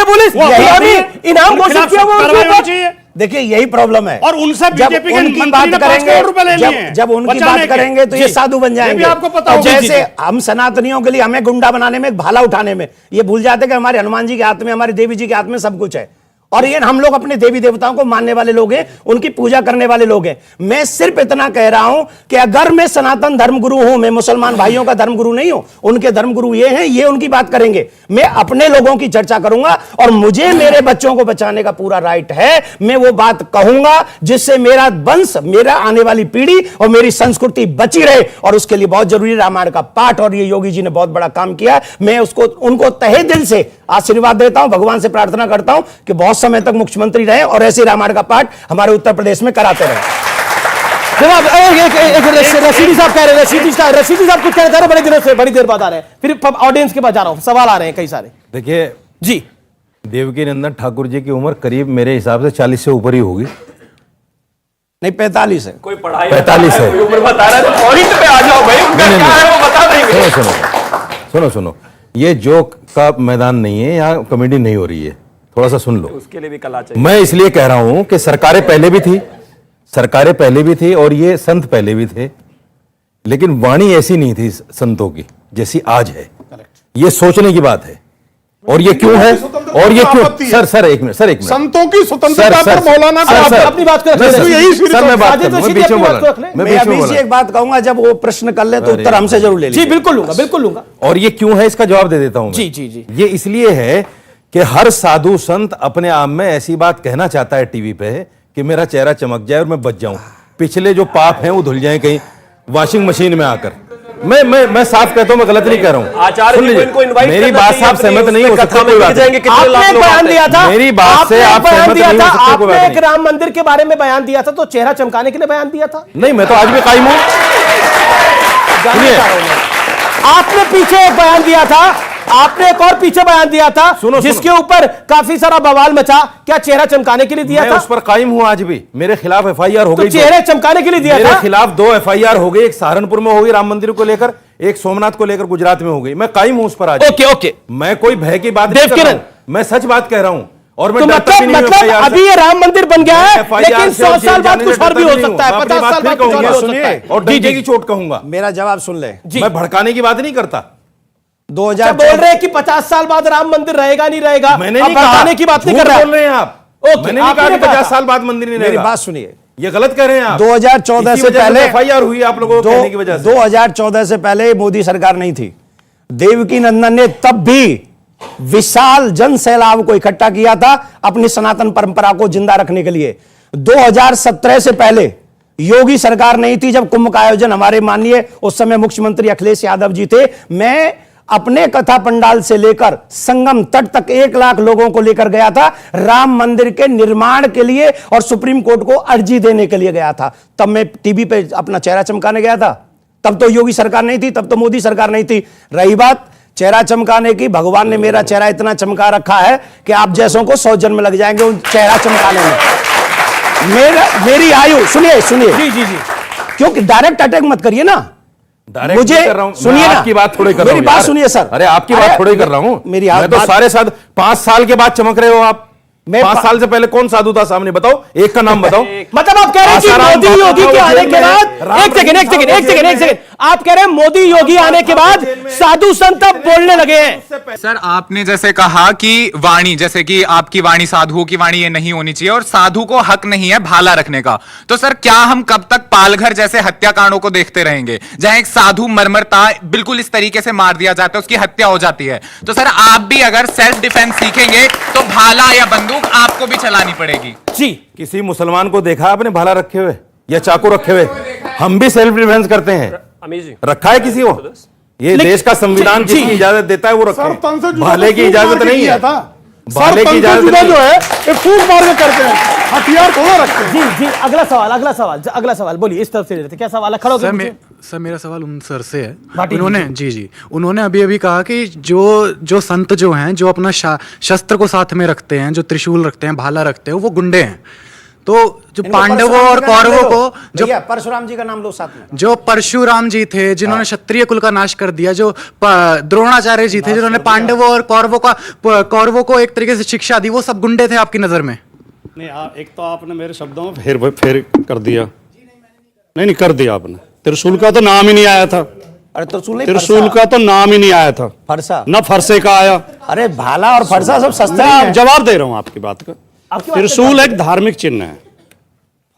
पुलिस इनाम घोषित किया हुआ। देखिए यही प्रॉब्लम है, और उनसे बीजेपी के उनकी बात करेंगे, जब उनकी बात करेंगे तो ये साधु बन जाएंगे। आपको पता हो, जैसे हम सनातनियों के लिए हमें गुंडा बनाने में, भाला उठाने में, ये भूल जाते कि हमारे हनुमान जी के हाथ में, हमारे देवी जी के हाथ में सब कुछ है, और ये हम लोग अपने देवी देवताओं को मानने वाले लोग हैं, उनकी पूजा करने वाले लोग हैं। मैं सिर्फ इतना कह रहा हूं कि अगर मैं सनातन धर्मगुरु हूं, मैं मुसलमान भाइयों का धर्मगुरु नहीं हूं, उनके धर्मगुरु ये हैं, ये उनकी बात करेंगे, मैं अपने लोगों की चर्चा करूंगा, और मुझे मेरे बच्चों को बचाने का पूरा राइट है। मैं वो बात कहूंगा जिससे मेरा वंश, मेरा आने वाली पीढ़ी और मेरी संस्कृति बची रहे, और उसके लिए बहुत जरूरी रामायण का पाठ, और ये योगी जी ने बहुत बड़ा काम किया। मैं उनको तहे दिल से आशीर्वाद देता हूं, भगवान से प्रार्थना करता हूं कि बहुत समय तक मुख्यमंत्री रहे और ऐसे रामायण का पाठ हमारे उत्तर प्रदेश में कराते रहे। जनाब, रशीदी साहब कह रहे हैं, रशीदी साहब कुछ कह रहे थे, बड़े दिनों से, बड़ी देर बाद आ रहे हैं, फिर ऑडियंस के पास जा रहा हूं, सवाल आ रहे हैं कई सारे। देखिए जी, देवकी नंदन ठाकुर जी की उम्र करीब मेरे हिसाब से 40 से ऊपर ही होगी। नहीं, 45 है। कोई पढ़ाई 45 है, उम्र बता रहा है तो पॉइंट पे आ जाओ भाई, उनका क्या है वो बता देंगे। सुनो, ये जोक का मैदान नहीं है, यहाँ कॉमेडी नहीं हो रही है, थोड़ा सा सुन लो। उसके लिए भी कला चाहिए। मैं इसलिए कह रहा हूं कि सरकारें पहले भी थी और ये संत पहले भी थे, लेकिन वाणी ऐसी नहीं थी संतों की जैसी आज है। ये सोचने की बात है, और ये क्यों है, और ये क्यों। सर एक मिनट, संतों की स्वतंत्रता पर मौलाना अपनी बात कर, मैं बात करूं, मैं बीच में बोला, एक बात कहूंगा, जब वो प्रश्न कर ले तो उत्तर हमसे जरूर ले लीजिए। जी बिल्कुल लूंगा। और ये क्यों है, इसका जवाब दे देता हूं। जी। ये इसलिए है कि हर साधु संत अपने आप में ऐसी बात कहना चाहता है टीवी पे कि मेरा चेहरा चमक जाए और मैं बच जाऊं, पिछले जो पाप हैं वो धुल जाएं कहीं वॉशिंग मशीन में आकर। मैं साफ कहता हूं, मैं गलत नहीं कह रहा हूं। आचार्य जी को इनको इनवाइट मेरी बात से आप सहमत नहीं हो सकते, कोई बात नहीं। आपने बयान दिया था, मेरी बात से आप सहमत नहीं हो सकते, कोई बात आपने नहीं। एक राम मंदिर के बारे में बयान दिया था, तो चेहरा चमकाने के लिए बयान दिया था? नहीं, मैं तो आज भी कायम हूं। आपने पीछे एक बयान दिया था, आपने एक और पीछे बयान दिया था, जिसके ऊपर काफी सारा बवाल मचा, क्या चेहरा चमकाने के लिए दिया था? उस पर कायम हूं आज भी। मेरे खिलाफ FIR हो गई, चेहरे चमकाने के लिए दिया था। मेरे खिलाफ 2 FIR हो गई, एक सहारनपुर में हो गई राम मंदिर को लेकर, एक सोमनाथ को लेकर गुजरात में हो गई। मैं कायम हूं उस पर आज। ओके, मैं कोई भय की बात नहीं कर रहा हूं, मैं सच बात कह रहा हूं। और मैं मतलब अभी ये राम मंदिर बन गया है, लेकिन 100 साल बाद कुछ और भी हो सकता है, 50 साल बाद कुछ और भी हो सकता है। और डंडे की चोट कहूंगा। मेरा जवाब सुन ले। मैं भड़काने की बात नहीं करता। 2000 बोल रहे हैं कि 50 साल बाद राम मंदिर रहेगा नहीं रहेगा, मैंने नहीं कहा, भड़काने की बात नहीं कर रहे बोल रहे हैं आप। मैंने नहीं कहा कि 50 साल बाद मंदिर नहीं रहेगा। मेरी बात सुनिए, ये गलत कह रहे हैं आप। 2014 से पहले FIR हुई आप लोगों को कहने की वजह से। 2014 से पहले मोदी सरकार नहीं थी, देवकी नंदन ने तब भी विशाल जन सैलाब को इकट्ठा किया था अपनी सनातन परंपरा को जिंदा रखने के लिए। 2017 से पहले योगी सरकार नहीं थी, जब कुंभ का आयोजन हमारे माननीय उस समय मुख्यमंत्री अखिलेश यादव जी थे। मैं अपने कथा पंडाल से लेकर संगम तट तक 1 लाख लोगों को लेकर गया था, राम मंदिर के निर्माण के लिए, और सुप्रीम कोर्ट को अर्जी देने के लिए गया था। तब मैं टीवी पे अपना चेहरा चमकाने गया था, तब तो योगी सरकार नहीं थी, तब तो मोदी सरकार नहीं थी। रही बात चेहरा चमकाने की, भगवान ने मेरा चेहरा इतना चमका रखा है कि आप जैसों को 100 जन्म लग जाएंगे उन चेहरा चमकाने में। मेरी आयु सुनिए जी क्योंकि डायरेक्ट अटैक मत करिए ना। डायरेक्ट मुझे नहीं कर रहा हूं, सुनिए मैं ना, आपकी बात थोड़ी कर रहा हूं। मेरी बात यार। सुनिए सर। अरे आपकी बात थोड़ी कर रहा हूं। मेरी मैं तो बात- सारे साथ 5 साल के बाद चमक रहे हो आप। 5 साल से पहले कौन साधु था सामने, बताओ, एक का नाम बताओ। मतलब आप कह रहे हैं कि आसाराम मोदी बाबा योगी के वो आने जेल के में है, बाद राम एक सेकंड आप कह रहे हैं मोदी योगी आने के बाद साधु संत अब बोलने लगे हैं। सर आपने जैसे कहा कि वाणी, जैसे कि आपकी वाणी साधुओं की वाणी ये नहीं होनी चाहिए और साधु को हक नहीं है भाला रखने का, तो सर क्या हम कब तक पालघर जैसे हत्याकांडों को देखते रहेंगे जहां एक साधु मरमरता बिल्कुल इस तरीके से मार दिया जाता है, उसकी हत्या हो जाती है। तो सर आप भी अगर सेल्फ डिफेंस सीखेंगे तो भाला या बंदूक आपको भी चलानी पड़ेगी। जी, किसी मुसलमान को देखा आपने भाला रखे हुए या चाकू रखे हुए? हम भी सेल्फ डिफेंस करते हैं, रखा है किसी को? ये देश का संविधान जिसकी इजाजत देता है वो रखे, भाले की इजाजत नहीं है। भाले की इजाजत जो है ये फूंक मार के करते हैं, हथियार थोड़ा रखते हैं। जी जी, अगला सवाल बोलिए, इस तरफ से रहते क्या सवाल है? खड़ा होकर पूछिए। सर मेरा सवाल उन सर से है। उन्होंने जी उन्होंने अभी कहा कि जो संत जो हैं, जो अपना शस्त्र को साथ में रखते हैं, जो त्रिशूल रखते हैं, भाला रखते हैं, वो गुंडे हैं। तो जो पांडवों और कौरवों को, जो परशुराम जी का नाम लो साथ में, जो परशुराम जी थे जिन्होंने क्षत्रिय कुल का नाश कर दिया, जो द्रोणाचार्य जी थे जिन्होंने पांडवों और कौरवों को एक तरीके से शिक्षा दी, वो सब गुंडे थे आपकी नजर में? नहीं, एक तो आपने मेरे शब्दों में फेर कर दिया। नहीं कर दिया आपने। त्रिशूल का तो नाम ही नहीं आया था। अरे त्रिशूल का तो नाम ही नहीं आया था। फरसा न फरसे का आया। अरे भाला और फरसा सब सस्ता मैं जवाब दे रहा हूं आपकी बात का। त्रिशूल एक धार्मिक चिन्ह है,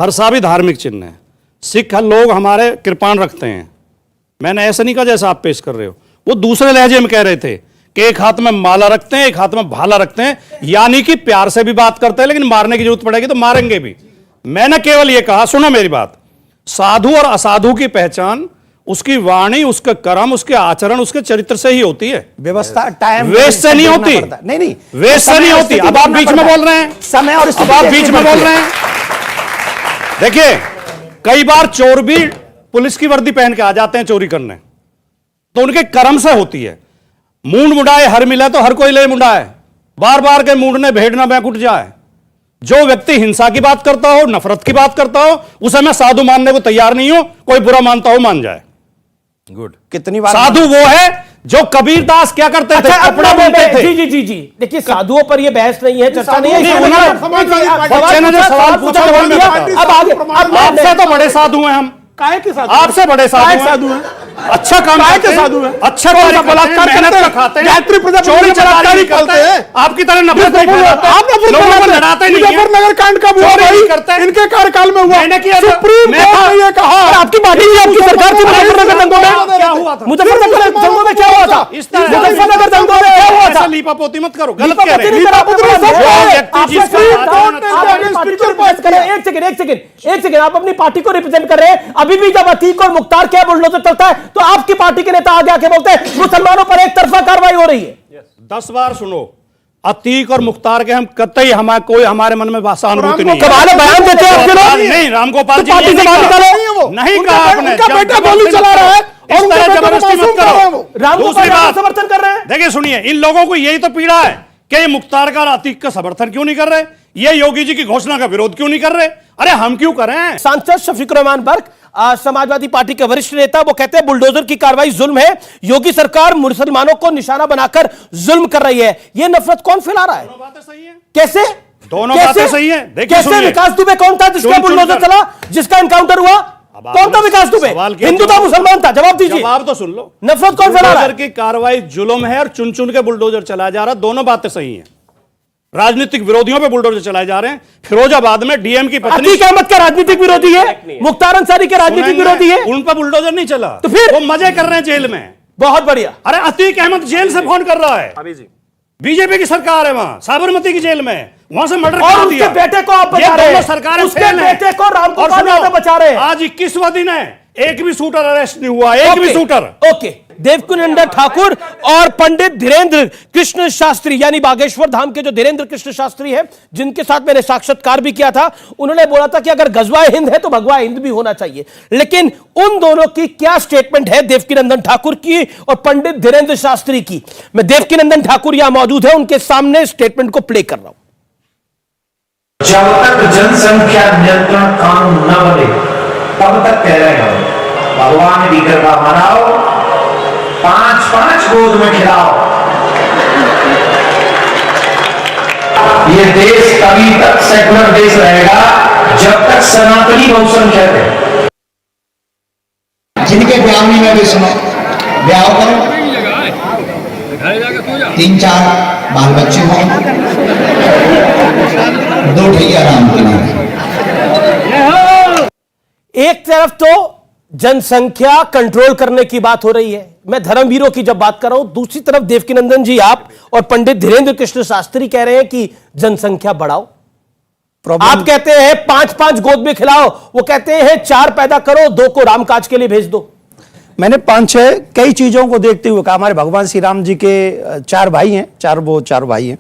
फरसा भी धार्मिक चिन्ह है। सिख लोग हमारे कृपाण रखते हैं। मैंने ऐसा नहीं कहा जैसा आप पेश कर रहे हो। वो दूसरे लहजे में कह रहे थे कि एक हाथ में माला रखते हैं, एक हाथ में भाला रखते हैं, यानी कि प्यार से भी बात करते हैं, लेकिन मारने की जरूरत पड़ेगी तो मारेंगे भी। मैंने केवल ये कहा, सुनो मेरी बात, साधु और असाधु की पहचान उसकी वाणी, उसके कर्म, उसके आचरण, उसके चरित्र से ही होती है। व्यवस्था टाइम वेस्ट से नहीं होती। नहीं वेस्ट से नहीं होती। अब आप बीच में बोल रहे हैं, समय और अब आप बीच में बोल रहे हैं। देखिए, कई बार चोर भी पुलिस की वर्दी पहन के आ जाते हैं चोरी करने, तो उनके कर्म से होती है। मूंड मुंडाए हर मिले तो हर कोई ले मुंडाए, बार बार के मूंडने भेड़ ना बैक उठ जाए। जो व्यक्ति हिंसा की बात करता हो, नफरत की बात करता हो, उसे मैं साधु मानने को तैयार नहीं हूं। कोई बुरा मानता हो मान जाए। गुड। कितनी बार साधु वो है जो कबीरदास क्या करते थे, कपड़ा बुनते थे। जी देखिए, साधुओं पर ये बहस नहीं है, चर्चा नहीं है। बच्चे ने जो सवाल पूछा अब आगे, आपसे तो बड़े साधु हैं हम, आपसे बड़े साधु हैं। अच्छा काम करते हैं, अच्छा बलात्कार करते हैं, चोरी चकारी करते हैं, आपकी तरह नफरत नहीं फैलाते, लोगों को लड़ाते नहीं हैं। नगर कांड कब हुआ भाई? इनके कार्यकाल में हुआ। मैंने किया, सुप्रीम कोर्ट ने ये कहा। आपकी पार्टी ने, आपकी सरकार की मुजफ्फरनगर दंगों में क्या हुआ था? मुजफ्फरनगर दंगों में क्या हुआ था? इस तरह मुजफ्फरनगर दंगों में क्या हुआ था? लीपापोती मत करो, गलत कह रहे हैं। एक सेकंड, आप अपनी पार्टी को रिप्रेजेंट कर रहे हैं। अभी भी जब अतीक और मुख्तार क्या बुलडोजर चलता है तो आपकी पार्टी के नेता आगे आके बोलते हैं मुसलमानों पर एक तरफा कार्रवाई हो रही है। 10 बार सुनो, अतीक और मुख्तार के हम कतई हमारे मन में सहानुभूति नहीं है। बयान देते हैं आपके लोग। नहीं, रामगोपाल जी पार्टी से बाहर निकालो। नहीं कहा आपने। उनका बेटा गोली चला रहा है और इस तरह जबरदस्ती मत करो। दूसरी बात, समर्थन कर रहे हैं। देखिए सुनिए, इन लोगों को यही तो पीड़ा है कि ये मुख्तार का और अतीक का समर्थन क्यों नहीं कर रहे, ये योगी जी की घोषणा का विरोध क्यों नहीं कर रहे। अरे हम क्यों करें? सांसद शफीकुर रहमान बर्क, समाजवादी पार्टी के वरिष्ठ नेता, वो कहते हैं बुलडोजर की कार्रवाई जुल्म है, योगी सरकार मुसलमानों को निशाना बनाकर जुल्म कर रही है। ये नफरत कौन फैला रहा है? दोनों बातें सही हैं। कैसे? दोनों बातें सही हैं। देखिए कैसे? विकास दुबे कौन था जिसका बुलडोजर चला, जिसका एनकाउंटर हुआ? कौन था विकास दुबे? हिंदू था, मुसलमान था? जवाब दीजिए। जवाब तो सुन लो। नफरत कौन फैला रहा है? की कार्रवाई जुल्म है और चुन चुन के बुलडोजर चलाया जा रहा है। दोनों बातें सही हैं। राजनीतिक विरोधियों पे बुलडोजर चलाए जा रहे हैं। फिरोजाबाद में डीएम की पत्नी अतीक अहमद का राजनीतिक विरोधी है, मुख्तार अंसारी के राजनीतिक विरोधी है। उन पर बुलडोजर नहीं चला, तो फिर वो मजे कर रहे हैं जेल में। बहुत बढ़िया। अरे अतीक अहमद जेल से फोन कर रहा है। बीजेपी की सरकार है वहां, साबरमती की जेल में, वहां से मर्डर और उसके बेटे को आप बचा रहे हैं। सरकारें उसके बेटे को रामगोपाल यादव बचा रहे हैं। आज 21वां दिन है, एक भी शूटर अरेस्ट नहीं हुआ, एक भी शूटर। ओके, देवकीनंदन ठाकुर और पंडित धीरेन्द्र कृष्ण शास्त्री, यानी बागेश्वर धाम के जो धीरेन्द्र कृष्ण शास्त्री है, जिनके साथ मैंने साक्षात्कार भी किया था, उन्होंने बोला था कि अगर गजवाए हिंद है तो भगवा हिंद भी होना चाहिए। लेकिन उन दोनों की क्या स्टेटमेंट है, देवकीनंदन ठाकुर की और पंडित धीरेन्द्र शास्त्री की? मैं देवकीनंदन ठाकुर यहां मौजूद है, उनके सामने स्टेटमेंट को प्ले कर रहा हूं। जब तक जनसंख्या नियंत्रण कानून न बने कब तक कह रहे हो? भगवान की कृपा मनाओ, 5-5 गोद में खिलाओ। ये देश तभी तक सेकुलर देश रहेगा जब तक सनातनी बहुसंख्यक है। जिनके ब्याह नहीं में भी सुनो, ब्याह करो, 3-4 बाल बच्चे हों, 2 ठैया राम के नाम। एक तरफ तो जनसंख्या कंट्रोल करने की बात हो रही है, मैं धर्मवीरों की जब बात कर रहा हूं, दूसरी तरफ देवकीनंदन जी आप और पंडित धीरेन्द्र कृष्ण शास्त्री कह रहे हैं कि जनसंख्या बढ़ाओ। आप कहते हैं 5-5 गोद में खिलाओ, वो कहते हैं 4 पैदा करो, 2 को रामकाज के लिए भेज दो। मैंने 5-6 कई चीजों को देखते हुए कहा, हमारे भगवान श्री राम जी के 4 भाई हैं, 4 भाई हैं।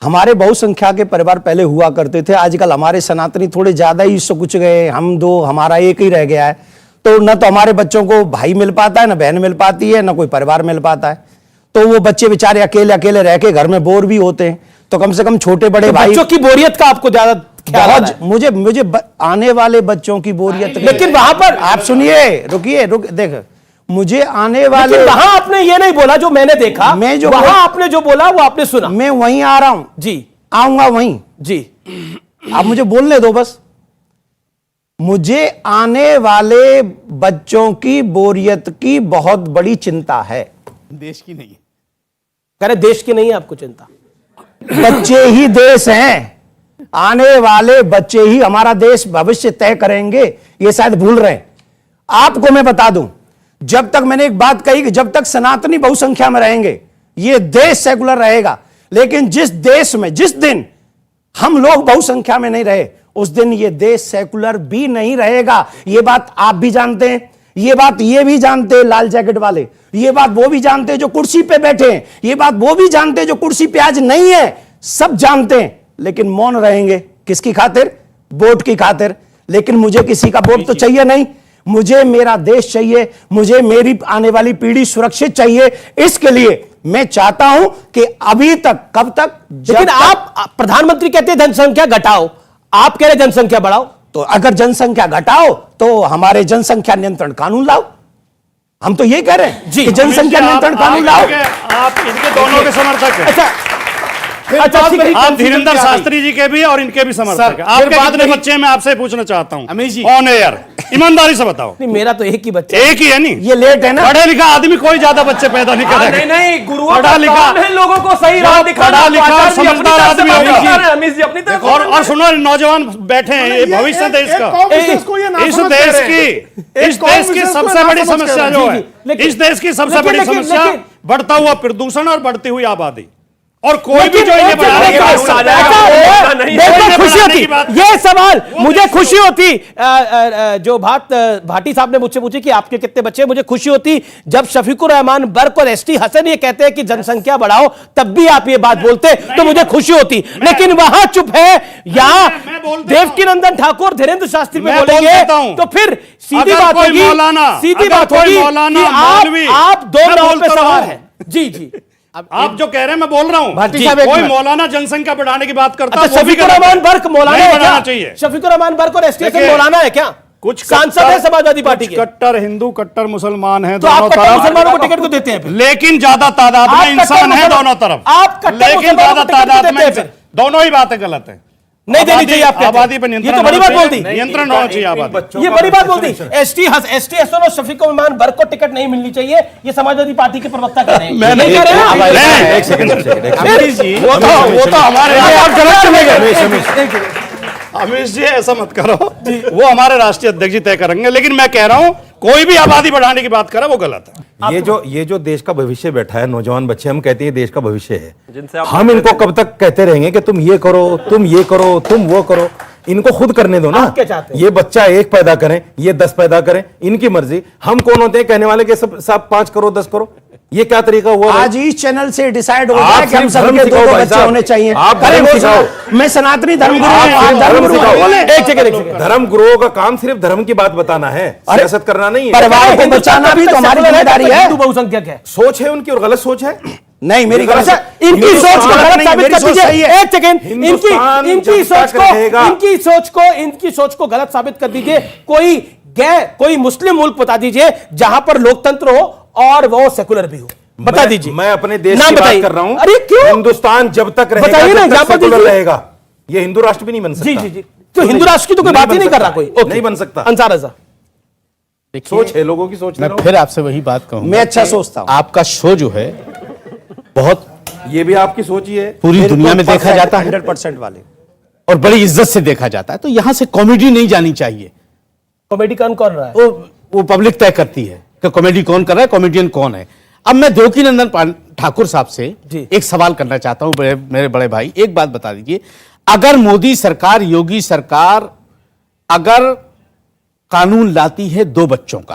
हमारे बहुसंख्या के परिवार पहले हुआ करते थे, आजकल हमारे सनातनी थोड़े ज्यादा ही कुछ गए, हम 2, हमारा एक ही रह गया है। तो न तो हमारे बच्चों को भाई मिल पाता है, न बहन मिल पाती है, न कोई परिवार मिल पाता है। तो वो बच्चे बेचारे अकेले अकेले रह के घर में बोर भी होते हैं। तो कम से कम छोटे बड़े भाई, बच्चों की बोरियत का आपको ज्यादा ख्याल आ रहा है? मुझे आने वाले बच्चों की बोरियत, लेकिन वहां पर आप सुनिए, रुकिए देख, मुझे आने वाले, वहां आपने ये नहीं बोला जो मैंने देखा, मैं जो वहां आपने जो बोला वो आपने सुना। मैं वहीं आ रहा हूं जी, आऊंगा वहीं जी, आप मुझे बोलने दो बस। मुझे आने वाले बच्चों की बोरियत की बहुत बड़ी चिंता है। देश की नहीं है, कह रहे देश की नहीं है आपको चिंता? बच्चे ही देश हैं, आने वाले बच्चे ही हमारा देश भविष्य तय करेंगे, ये शायद भूल रहे हैं। आपको मैं बता दूं, जब तक मैंने एक बात कही कि जब तक सनातनी बहुसंख्या में रहेंगे ये देश सेकुलर रहेगा, लेकिन जिस देश में, जिस दिन हम लोग बहुसंख्या में नहीं रहे, उस दिन ये देश सेकुलर भी नहीं रहेगा। ये बात आप भी जानते हैं, ये बात ये भी जानते हैं लाल जैकेट वाले, ये बात वो भी जानते हैं जो कुर्सी पे बैठे हैं, ये बात वो भी जानते हैं जो कुर्सी पे आज नहीं है, सब जानते हैं, लेकिन मौन रहेंगे। किसकी खातिर? वोट की खातिर। लेकिन मुझे किसी का वोट तो चाहिए नहीं, मुझे मेरा देश चाहिए, मुझे मेरी आने वाली पीढ़ी सुरक्षित चाहिए। इसके लिए मैं चाहता हूं कि अभी तक, कब तक, लेकिन आप प्रधानमंत्री कहते हैं जनसंख्या घटाओ, आप कह रहे जनसंख्या बढ़ाओ। तो अगर जनसंख्या घटाओ तो हमारे जनसंख्या नियंत्रण कानून लाओ। हम तो ये कह रहे हैं कि जनसंख्या नियंत्रण कानून लाओ। आप इनके दोनों के समर्थक हैं। अच्छा, आप धीरेन्द्र शास्त्री जी के भी और इनके भी समर्थक हैं। आपके कितने बच्चे हैं मैं आपसे पूछना चाहता हूं? अमीश जी, ऑन एयर ईमानदारी से बताओ। नहीं, मेरा तो एक ही बच्चा, एक ही है। नहीं, ये लेट है ना। पढ़े लिखा आदमी कोई ज्यादा बच्चे पैदा नहीं करेगा। नहीं, गुरुओं पढ़ा का लिखा काम है लोगों को सही राह दिखाना, पढ़ा लिखा आचार्य जी अपनी समझदार तरफ से आदमी बात होगा। कर रहे हैं, अमीश जी अपनी तरफ से। और सुनो, नौजवान बैठे हैं, ये भविष्य देश का, इस देश की सबसे बड़ी समस्या जो है, इस देश की सबसे बड़ी समस्या बढ़ता हुआ प्रदूषण और बढ़ती हुई आबादी। और कोई भी जो ये खुशी होती, ये सवाल मुझे खुशी होती, जो भाटी साहब ने मुझसे पूछी कि आपके कितने बच्चे, मुझे खुशी होती जब शफीकुर रहमान बर्क और एसटी हसन ये कहते हैं कि जनसंख्या बढ़ाओ, तब भी आप ये बात बोलते तो मुझे खुशी होती। लेकिन वहां चुप है, यहाँ देवकीनंदन ठाकुर धीरेन्द्र शास्त्री में बोलेंगे तो फिर सीधी बात होगी, सीधी बात होगी कि आप 2 नाव पे सवार हैं। जी जी, आप जो कह रहे हैं मैं बोल रहा हूं, कोई मौलाना जनसंख्या बढ़ाने की बात करता है। शफीकुर रहमान बर्क मौलाना है क्या? चाहिए शफीकुर रहमान बर्क और एसटी हसन मौलाना है क्या? कुछ सांसद है समाजवादी पार्टी के, कट्टर हिंदू कट्टर मुसलमान हैं, तो आप कट्टर मुसलमानों को टिकट को देते हैं? लेकिन ज्यादा तादाद में इंसान है दोनों तरफ। आप कट्टर लेकिन ज्यादा तादाद में दोनों ही बातें गलत है। नहीं देनी चाहिए आपको आबादी पर नियंत्रण। ये तो बड़ी बात बोलती, नियंत्रण होना चाहिए आबादी। ये बड़ी बात बोलती। एसटी हसन और शफीकुर रहमान बर्क को टिकट नहीं मिलनी चाहिए, ये समाजवादी पार्टी के प्रवक्ता कह रहे हैं। मैं नहीं कह रहे, एक सेकंड, वो तो हमारे, आप गलत चले गए। अमीश जी ऐसा मत करो, वो हमारे राष्ट्रीय अध्यक्ष जी तय करेंगे। लेकिन मैं कह रहा हूं कोई भी आबादी बढ़ाने की बात करे वो गलत है। ये जो देश का भविष्य बैठा है, नौजवान बच्चे, हम कहते हैं देश का भविष्य है, हम इनको कब तक कहते रहेंगे कि तुम ये करो, तुम ये करो, तुम वो करो? इनको खुद करने दो ना। ये बच्चा 1 पैदा करें, ये 10 पैदा करें, इनकी मर्जी। हम कौन होते हैं कहने वाले के सब 5 करो 10 करो? ये क्या तरीका हुआ? आज इस चैनल से डिसाइड हो जाए कि हम सबके 2 बच्चे होने चाहिए। आप धर्म सिखाओ। मैं सनातनी धर्मगुरु। धर्म गुरुओं का काम सिर्फ धर्म की बात बताना है, सियासत करना नहीं है। परिवार को बचाना भी तो हमारी जिम्मेदारी है। हिंदू बहुसंख्यक है, सोच है उनकी और गलत सोच है। नहीं, मेरी गलत, इनकी सोच को गलत साबित कर दीजिए। एक सेकेंड, इनकी सोच को गलत साबित कर दीजिए। कोई गए कोई मुस्लिम मुल्क बता दीजिए जहां पर लोकतंत्र हो और वो सेकुलर भी हो, बता दीजिए। मैं अपने देश नाम की बात बताइए। कर रहा हूं। अरे क्यों? हिंदुस्तान जब तक रहेगा, बताइए ना, जब तक एग्जाम्पल सेकुलर दीजिए। रहेगा, ये हिंदू राष्ट्र भी नहीं बन सकता। जी जी जी, तो हिंदू राष्ट्र की तो कोई बात ही नहीं कर रहा कोई। ओके। नहीं बन सकता। अंसार रजा, सोच है लोगों की, सोच मैं फिर आपसे वही बात कहूंगा। मैं अच्छा सोचता हूं। आपका शो जो है बहुत, ये भी आपकी सोच ही है, पूरी दुनिया में देखा जाता है 100% वाले, और बड़ी इज्जत से देखा जाता है, तो यहां से कॉमेडी नहीं जानी चाहिए। कॉमेडी कौन कर रहा है? वो पब्लिक तय करती है कि कॉमेडी कौन कर रहा है, कॉमेडियन कौन है। अब मैं देवकीनंदन ठाकुर साहब से एक सवाल करना चाहता हूं। मेरे बड़े भाई, एक बात बता दीजिए, अगर मोदी सरकार, योगी सरकार अगर कानून लाती है 2 बच्चों का,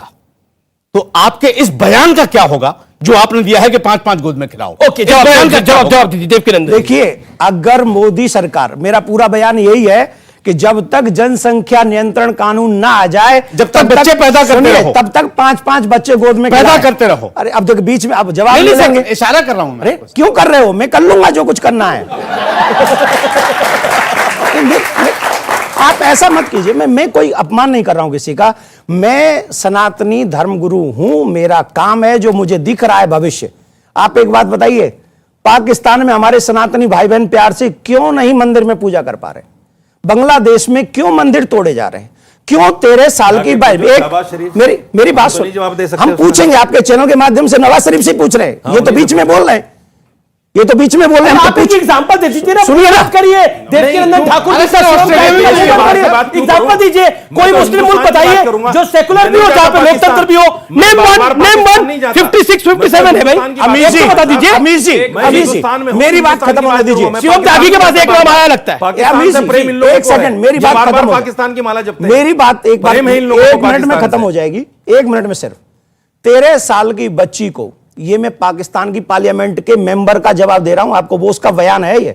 तो आपके इस बयान का क्या होगा जो आपने दिया है कि 5-5 गोद में खिलाओ? ओके, जवाब दीजिए देवकीनंदन। देखिए, अगर मोदी सरकार, मेरा पूरा बयान यही है कि जब तक जनसंख्या नियंत्रण कानून ना आ जाए, जब तक बच्चे पैदा करते रहो, तब तक 5-5 बच्चे गोद में पैदा खिलाएं। करते रहो। अरे अब देखो, बीच में अब जवाब नहीं ले सर, लेंगे। इशारा कर रहा हूं मैं। अरे क्यों कर रहे हो? मैं कर लूंगा जो कुछ करना है। आप ऐसा मत कीजिए, मैं कोई अपमान नहीं कर रहा हूं किसी का। मैं सनातनी धर्मगुरु हूं, मेरा काम है, जो मुझे दिख रहा है भविष्य। आप एक बात बताइए, पाकिस्तान में हमारे सनातनी भाई बहन प्यार से क्यों नहीं मंदिर में पूजा कर पा रहे? बांग्लादेश में क्यों मंदिर तोड़े जा रहे हैं? क्यों 13 साल की मेरी बात सुन, हम पूछेंगे आपके चैनल के माध्यम से। नवाज शरीफ से पूछ रहे हैं, ये तो बीच में बोल रहे हैं, ये तो बीच में बोल रहे हैं। आप एक एग्जांपल दे दीजिए ना, सुनिए ना, करिए देवकीनंदन ठाकुर जी, एग्जांपल दीजिए। कोई मुस्लिम मुल्क बताइए जो सेकुलर भी हो, जहां पे लोकतंत्र भी हो। नेम वन 56, 57 है भाई। अमीर जी बता दीजिए। अमीर जी, मेरी बात खत्म होने दीजिए। शिवम त्यागी के पास एक नाम आया लगता है। एक सेकंड, मेरी बात खत्म हो, पाकिस्तान की माला जपते हैं। मेरी बात एक मिनट में खत्म हो जाएगी, 1 मिनट में सिर्फ। 13 साल की बच्ची को, ये मैं पाकिस्तान की पार्लियामेंट के मेंबर का जवाब दे रहा हूं आपको, वो उसका बयान है ये।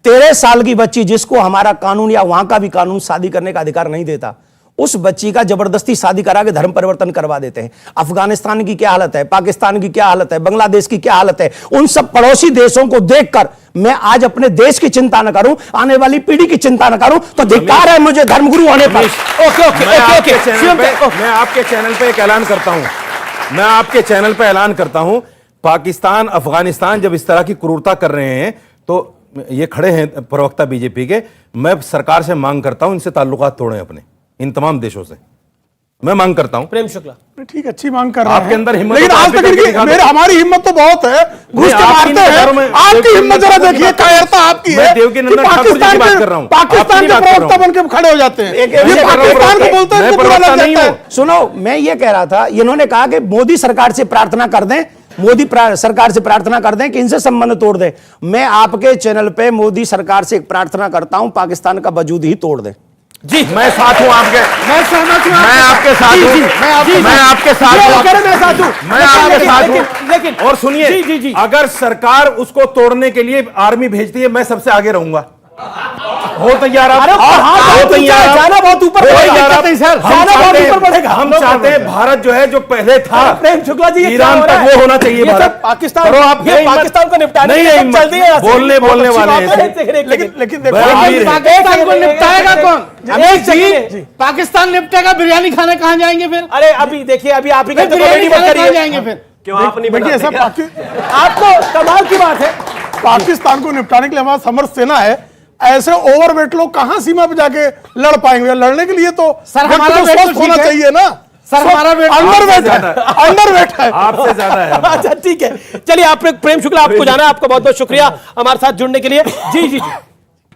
13 साल की बच्ची जिसको हमारा कानून या वहां का भी कानून शादी करने का अधिकार नहीं देता, उस बच्ची का जबरदस्ती शादी करा के धर्म परिवर्तन करवा देते हैं। अफगानिस्तान की क्या हालत है, पाकिस्तान की क्या हालत है, बांग्लादेश की क्या हालत है, उन सब पड़ोसी देशों को देखकर मैं आज अपने देश की चिंता न करूं, आने वाली पीढ़ी की चिंता न करूं, तो धिक्कार है मुझे धर्मगुरु होने पर। मैं आपके चैनल पे एक ऐलान करता हूं, मैं आपके चैनल पे ऐलान करता हूं, पाकिस्तान अफगानिस्तान जब इस तरह की क्रूरता कर रहे हैं, तो ये खड़े हैं प्रवक्ता बीजेपी के, मैं सरकार से मांग करता हूं इनसे ताल्लुकात तोड़ें अपने, इन तमाम देशों से मैं मांग करता हूं। प्रेम शुक्ला, ठीक, अच्छी मांग कर रहे हैं आपके अंदर हिम्मत, लेकिन आज तक हमारी हिम्मत तो बहुत है, घुस के मारते हैं। आपकी हिम्मत जरा देखिए, कायरता आपकी है। देवकीनंदन ठाकुर जी की बात कर रहा हूं, पाकिस्तान के प्रवक्ता बनकर खड़े हो जाते हैं, ये पाकिस्तान को बोलते हैं, इनको बुरा लग जाता है। सुनो, मैं ये कह रहा था, इन्होंने कहा कि मोदी सरकार से प्रार्थना कर दें, मोदी सरकार से प्रार्थना कर दें कि इनसे संबंध तोड़ दें। मैं आपके चैनल पे मोदी सरकार से एक प्रार्थना करता हूं, पाकिस्तान का वजूद ही तोड़ दें। जी, मैं साथ हूं आपके, मैं सहमत हूं, मैं आपके साथ हूं, मैं आपके साथ हूं, मैं आपके साथ हूं। लेकिन और सुनिए, अगर सरकार उसको तोड़ने के लिए आर्मी भेजती है, मैं सबसे आगे रहूंगा। हो तैयार आप? हो तैयार? जाना बहुत ऊपर बढ़ेगा। हम चाहते हैं भारत जो है, जो पहले था, प्रेम शुक्ला जी, ईरान तक वो होना चाहिए भारत। पाकिस्तान, आप पाकिस्तान को निपटाने नहीं, चल दिए बोलने वाले हैं। लेकिन पाकिस्तान को निपटाएगा कौन? एक सेकंड, पाकिस्तान निपटेगा, बिरयानी खाने कहां जाएंगे फिर? अरे अभी देखिए, अभी आप ही बिरयानी खाने कहां जाएंगे फिर? क्यों आप नहीं देखिए, ऐसा आपको कमाल की बात है, पाकिस्तान को निपटाने के लिए हमारा समर्थ सेना है। ऐसे ओवरवेट लोग कहां सीमा पे जाके लड़ पाएंगे? लड़ने के लिए तो सर हमारा स्वस्थ होना चाहिए ना। सर हमारा वेट अंडरवेट है, आपसे ज्यादा है। अच्छा ठीक है, चलिए आप प्रेम शुक्ला, आपको जाना, आपका बहुत बहुत शुक्रिया हमारे साथ जुड़ने के लिए। जी जी जी,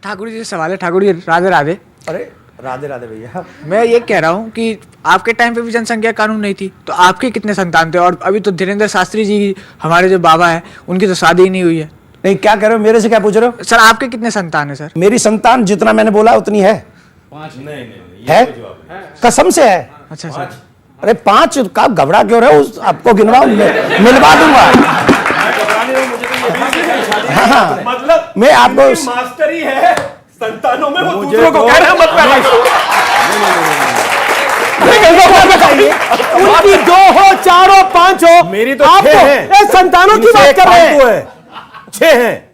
ठाकुर जी से सवाल है। ठाकुर जी, राधे राधे। अरे राधे राधे भैया, मैं ये कह रहा हूँ कि आपके टाइम पे भी जनसंख्या कानून नहीं थी, तो आपके कितने संतान थे? और अभी तो धीरेन्द्र शास्त्री जी, हमारे जो बाबा है, उनकी तो शादी ही नहीं हुई है। नहीं, क्या कह रहे हो, मेरे से क्या पूछ रहे हो? सर आपके कितने संतान है? सर मेरी संतान जितना मैंने बोला उतनी है। 5 नहीं है, कसम से है। अच्छा सर, अरे 5 का घबरा क्यों रहे हो? आपको गिनवाऊं, मिलवा दूंगा। मतलब मैं आपको मास्टर ही है संतानों में, वो मुझे दूसरों को कह रहे हैं मत उनकी 2 हो, 4 हो, 5 हो, मेरी तो आप 6 तो है। संतानों की बात कर रहे हैं। 6 हैं,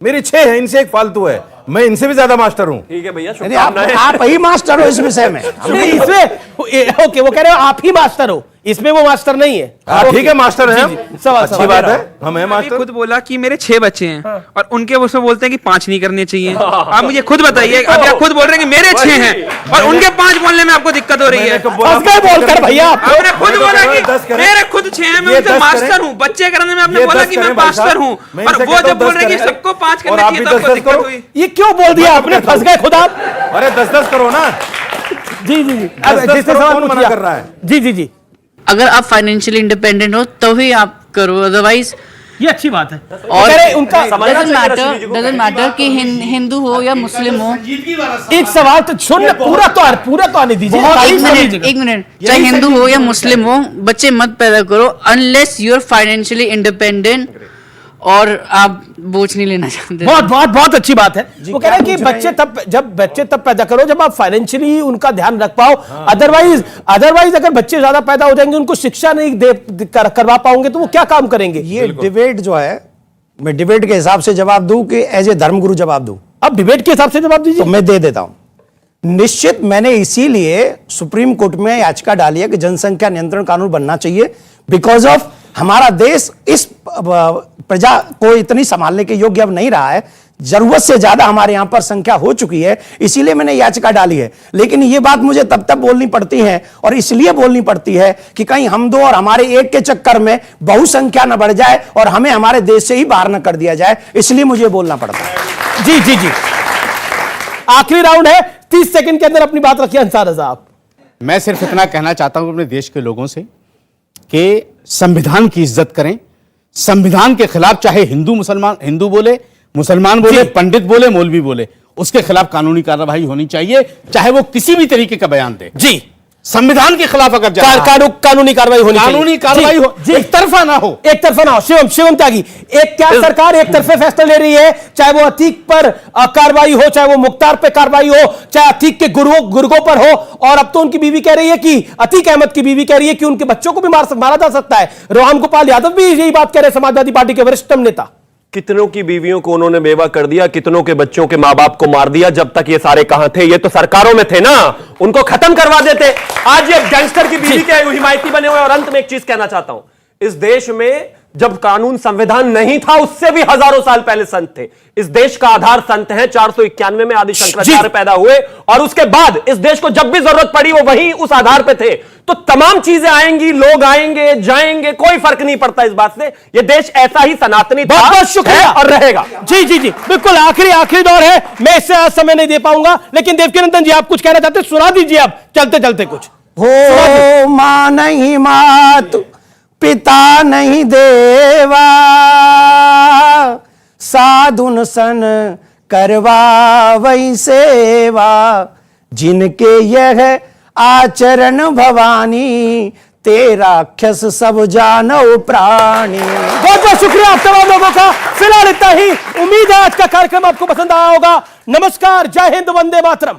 मेरी 6 है, इनसे एक फालतू है। मैं इनसे भी ज्यादा मास्टर हूं। ठीक है भैया, नहीं, आप ही मास्टर हो इस विषय में। नहीं, इसमें ओके, वो कह रहे हो आप ही मास्टर हो, इसमें वो मास्टर नहीं है। ठीक है, मास्टर है, अच्छी बात है, हम है मास्टर। खुद बोला कि मेरे 6 बच्चे हैं और उनके उसमें बोलते हैं कि 5 नहीं करने चाहिए। आप मुझे खुद बताइए, अभी आप खुद बोल रहे हैं कि मेरे 6 हैं और उनके 5 बोलने में आपको दिक्कत हो रही है। बोलकर भैया आपने खुद बोला कि मेरे खुद 6 हैं, मैं उनसे मास्टर हूँ। बच्चे करने में आपने बोला कि मैं मास्टर हूँ, और वो जब बोल रहे हैं कि सबको 5 करने चाहिए तो आपको दिक्कत हुई। ये क्यों बोल दिया आपने? फंस गए खुद आप। अरे 10-10 करो ना। जी जी जी, कौन मना कर रहा है? जी जी जी, अगर आप फाइनेंशियली इंडिपेंडेंट हो तो ही आप करो, अदरवाइज ये अच्छी बात है। और उनका डजंट मैटर कि हिंदू हो या मुस्लिम हो। एक सवाल तो सुन, पूरा तो आने दीजिए। एक मिनट, चाहे हिंदू हो या मुस्लिम हो, बच्चे मत पैदा करो unless you are financially independent और आप बोझ नहीं लेना चाहते। बहुत अच्छी बात है। वो कह रहे हैं कि बच्चे तब पैदा करो जब आप फाइनेंशियली उनका ध्यान रख पाओ। अदरवाइज अगर बच्चे ज्यादा पैदा हो जाएंगे, उनको शिक्षा नहीं करवा पाओगे तो वो क्या काम करेंगे? ये डिबेट जो है, मैं डिबेट के हिसाब से जवाब दूं कि एज ए धर्मगुरु जवाब दूं? अब डिबेट के हिसाब से जवाब दीजिए। तो मैं दे देता हूं। निश्चित मैंने इसीलिए सुप्रीम कोर्ट में याचिका डाली है कि जनसंख्या नियंत्रण कानून बनना चाहिए, बिकॉज ऑफ हमारा देश इस प्रजा को इतनी संभालने के योग्य अब नहीं रहा है। जरूरत से ज्यादा हमारे यहां पर संख्या हो चुकी है, इसीलिए मैंने याचिका डाली है। लेकिन ये बात मुझे तब बोलनी पड़ती है, और इसलिए बोलनी पड़ती है कि कहीं हम दो और हमारे एक के चक्कर में बहुसंख्या न बढ़ जाए और हमें हमारे देश से ही बाहर न कर दिया जाए, इसलिए मुझे बोलना पड़ता है। जी जी जी, आखिरी राउंड है, 30 सेकंड के अंदर अपनी बात रखिए अंसार रजा आप। मैं सिर्फ इतना कहना चाहता हूं अपने देश के लोगों से कि संविधान की इज्जत करें। संविधान के खिलाफ चाहे हिंदू बोले, मुसलमान बोले, पंडित बोले, मौलवी बोले, उसके खिलाफ कानूनी कार्रवाई होनी चाहिए, चाहे वो किसी भी तरीके का बयान दे। जी, संविधान के खिलाफ अगर कानूनी कार्रवाई होनी चाहिए। कानूनी कार्रवाई हो, एक तरफा ना हो। शिवम त्यागी, क्या सरकार एक तरफे फैसले ले रही है? चाहे वो अतीक पर कार्रवाई हो, चाहे वो मुख्तार पे कार्रवाई हो, चाहे अतीक के गुर्गों पर हो, और अब तो उनकी बीवी कह रही है कि अतीक अहमद की बीवी कह रही है कि उनके बच्चों को भी मारा जा सकता है। रोहन गोपाल यादव भी यही बात कह रहे हैं, समाजवादी पार्टी के वरिष्ठतम नेता। कितनों की बीवियों को उन्होंने बेवा कर दिया, कितनों के बच्चों के मां बाप को मार दिया। जब तक ये सारे कहां थे? ये तो सरकारों में थे ना, उनको खत्म करवा देते। आज ये गैंगस्टर की बीवी के हिमायती बने हुए। और अंत में एक चीज कहना चाहता हूं, इस देश में जब कानून संविधान नहीं था, उससे भी हजारों साल पहले संत थे। इस देश का आधार संत है। 491 में आदि शंकराचार्य पैदा हुए, और उसके बाद इस देश को जब भी जरूरत पड़ी वो वहीं उस आधार पे थे। तो तमाम चीजें आएंगी, लोग आएंगे जाएंगे, कोई फर्क नहीं पड़ता इस बात से। ये देश ऐसा ही सनातनी था, बहुत शुक्रिया और रहेगा। जी जी जी, बिल्कुल आखिरी दौर है, मैं इससे समय नहीं दे पाऊंगा, लेकिन देवकीनंदन जी आप कुछ कहना चाहते, सुना दीजिए आप चलते चलते कुछ। हो मां नहीं मात, पिता नहीं देवा, साधुन सन करवा वही सेवा, जिनके यह आचरण भवानी, तेरा राक्षस सब जानो प्राणी। बहुत बहुत शुक्रिया आप तमाम लोगों का। फिलहाल इतना ही। उम्मीद है आज का कार्यक्रम आपको पसंद आया होगा। नमस्कार, जय हिंद, वंदे मातरम।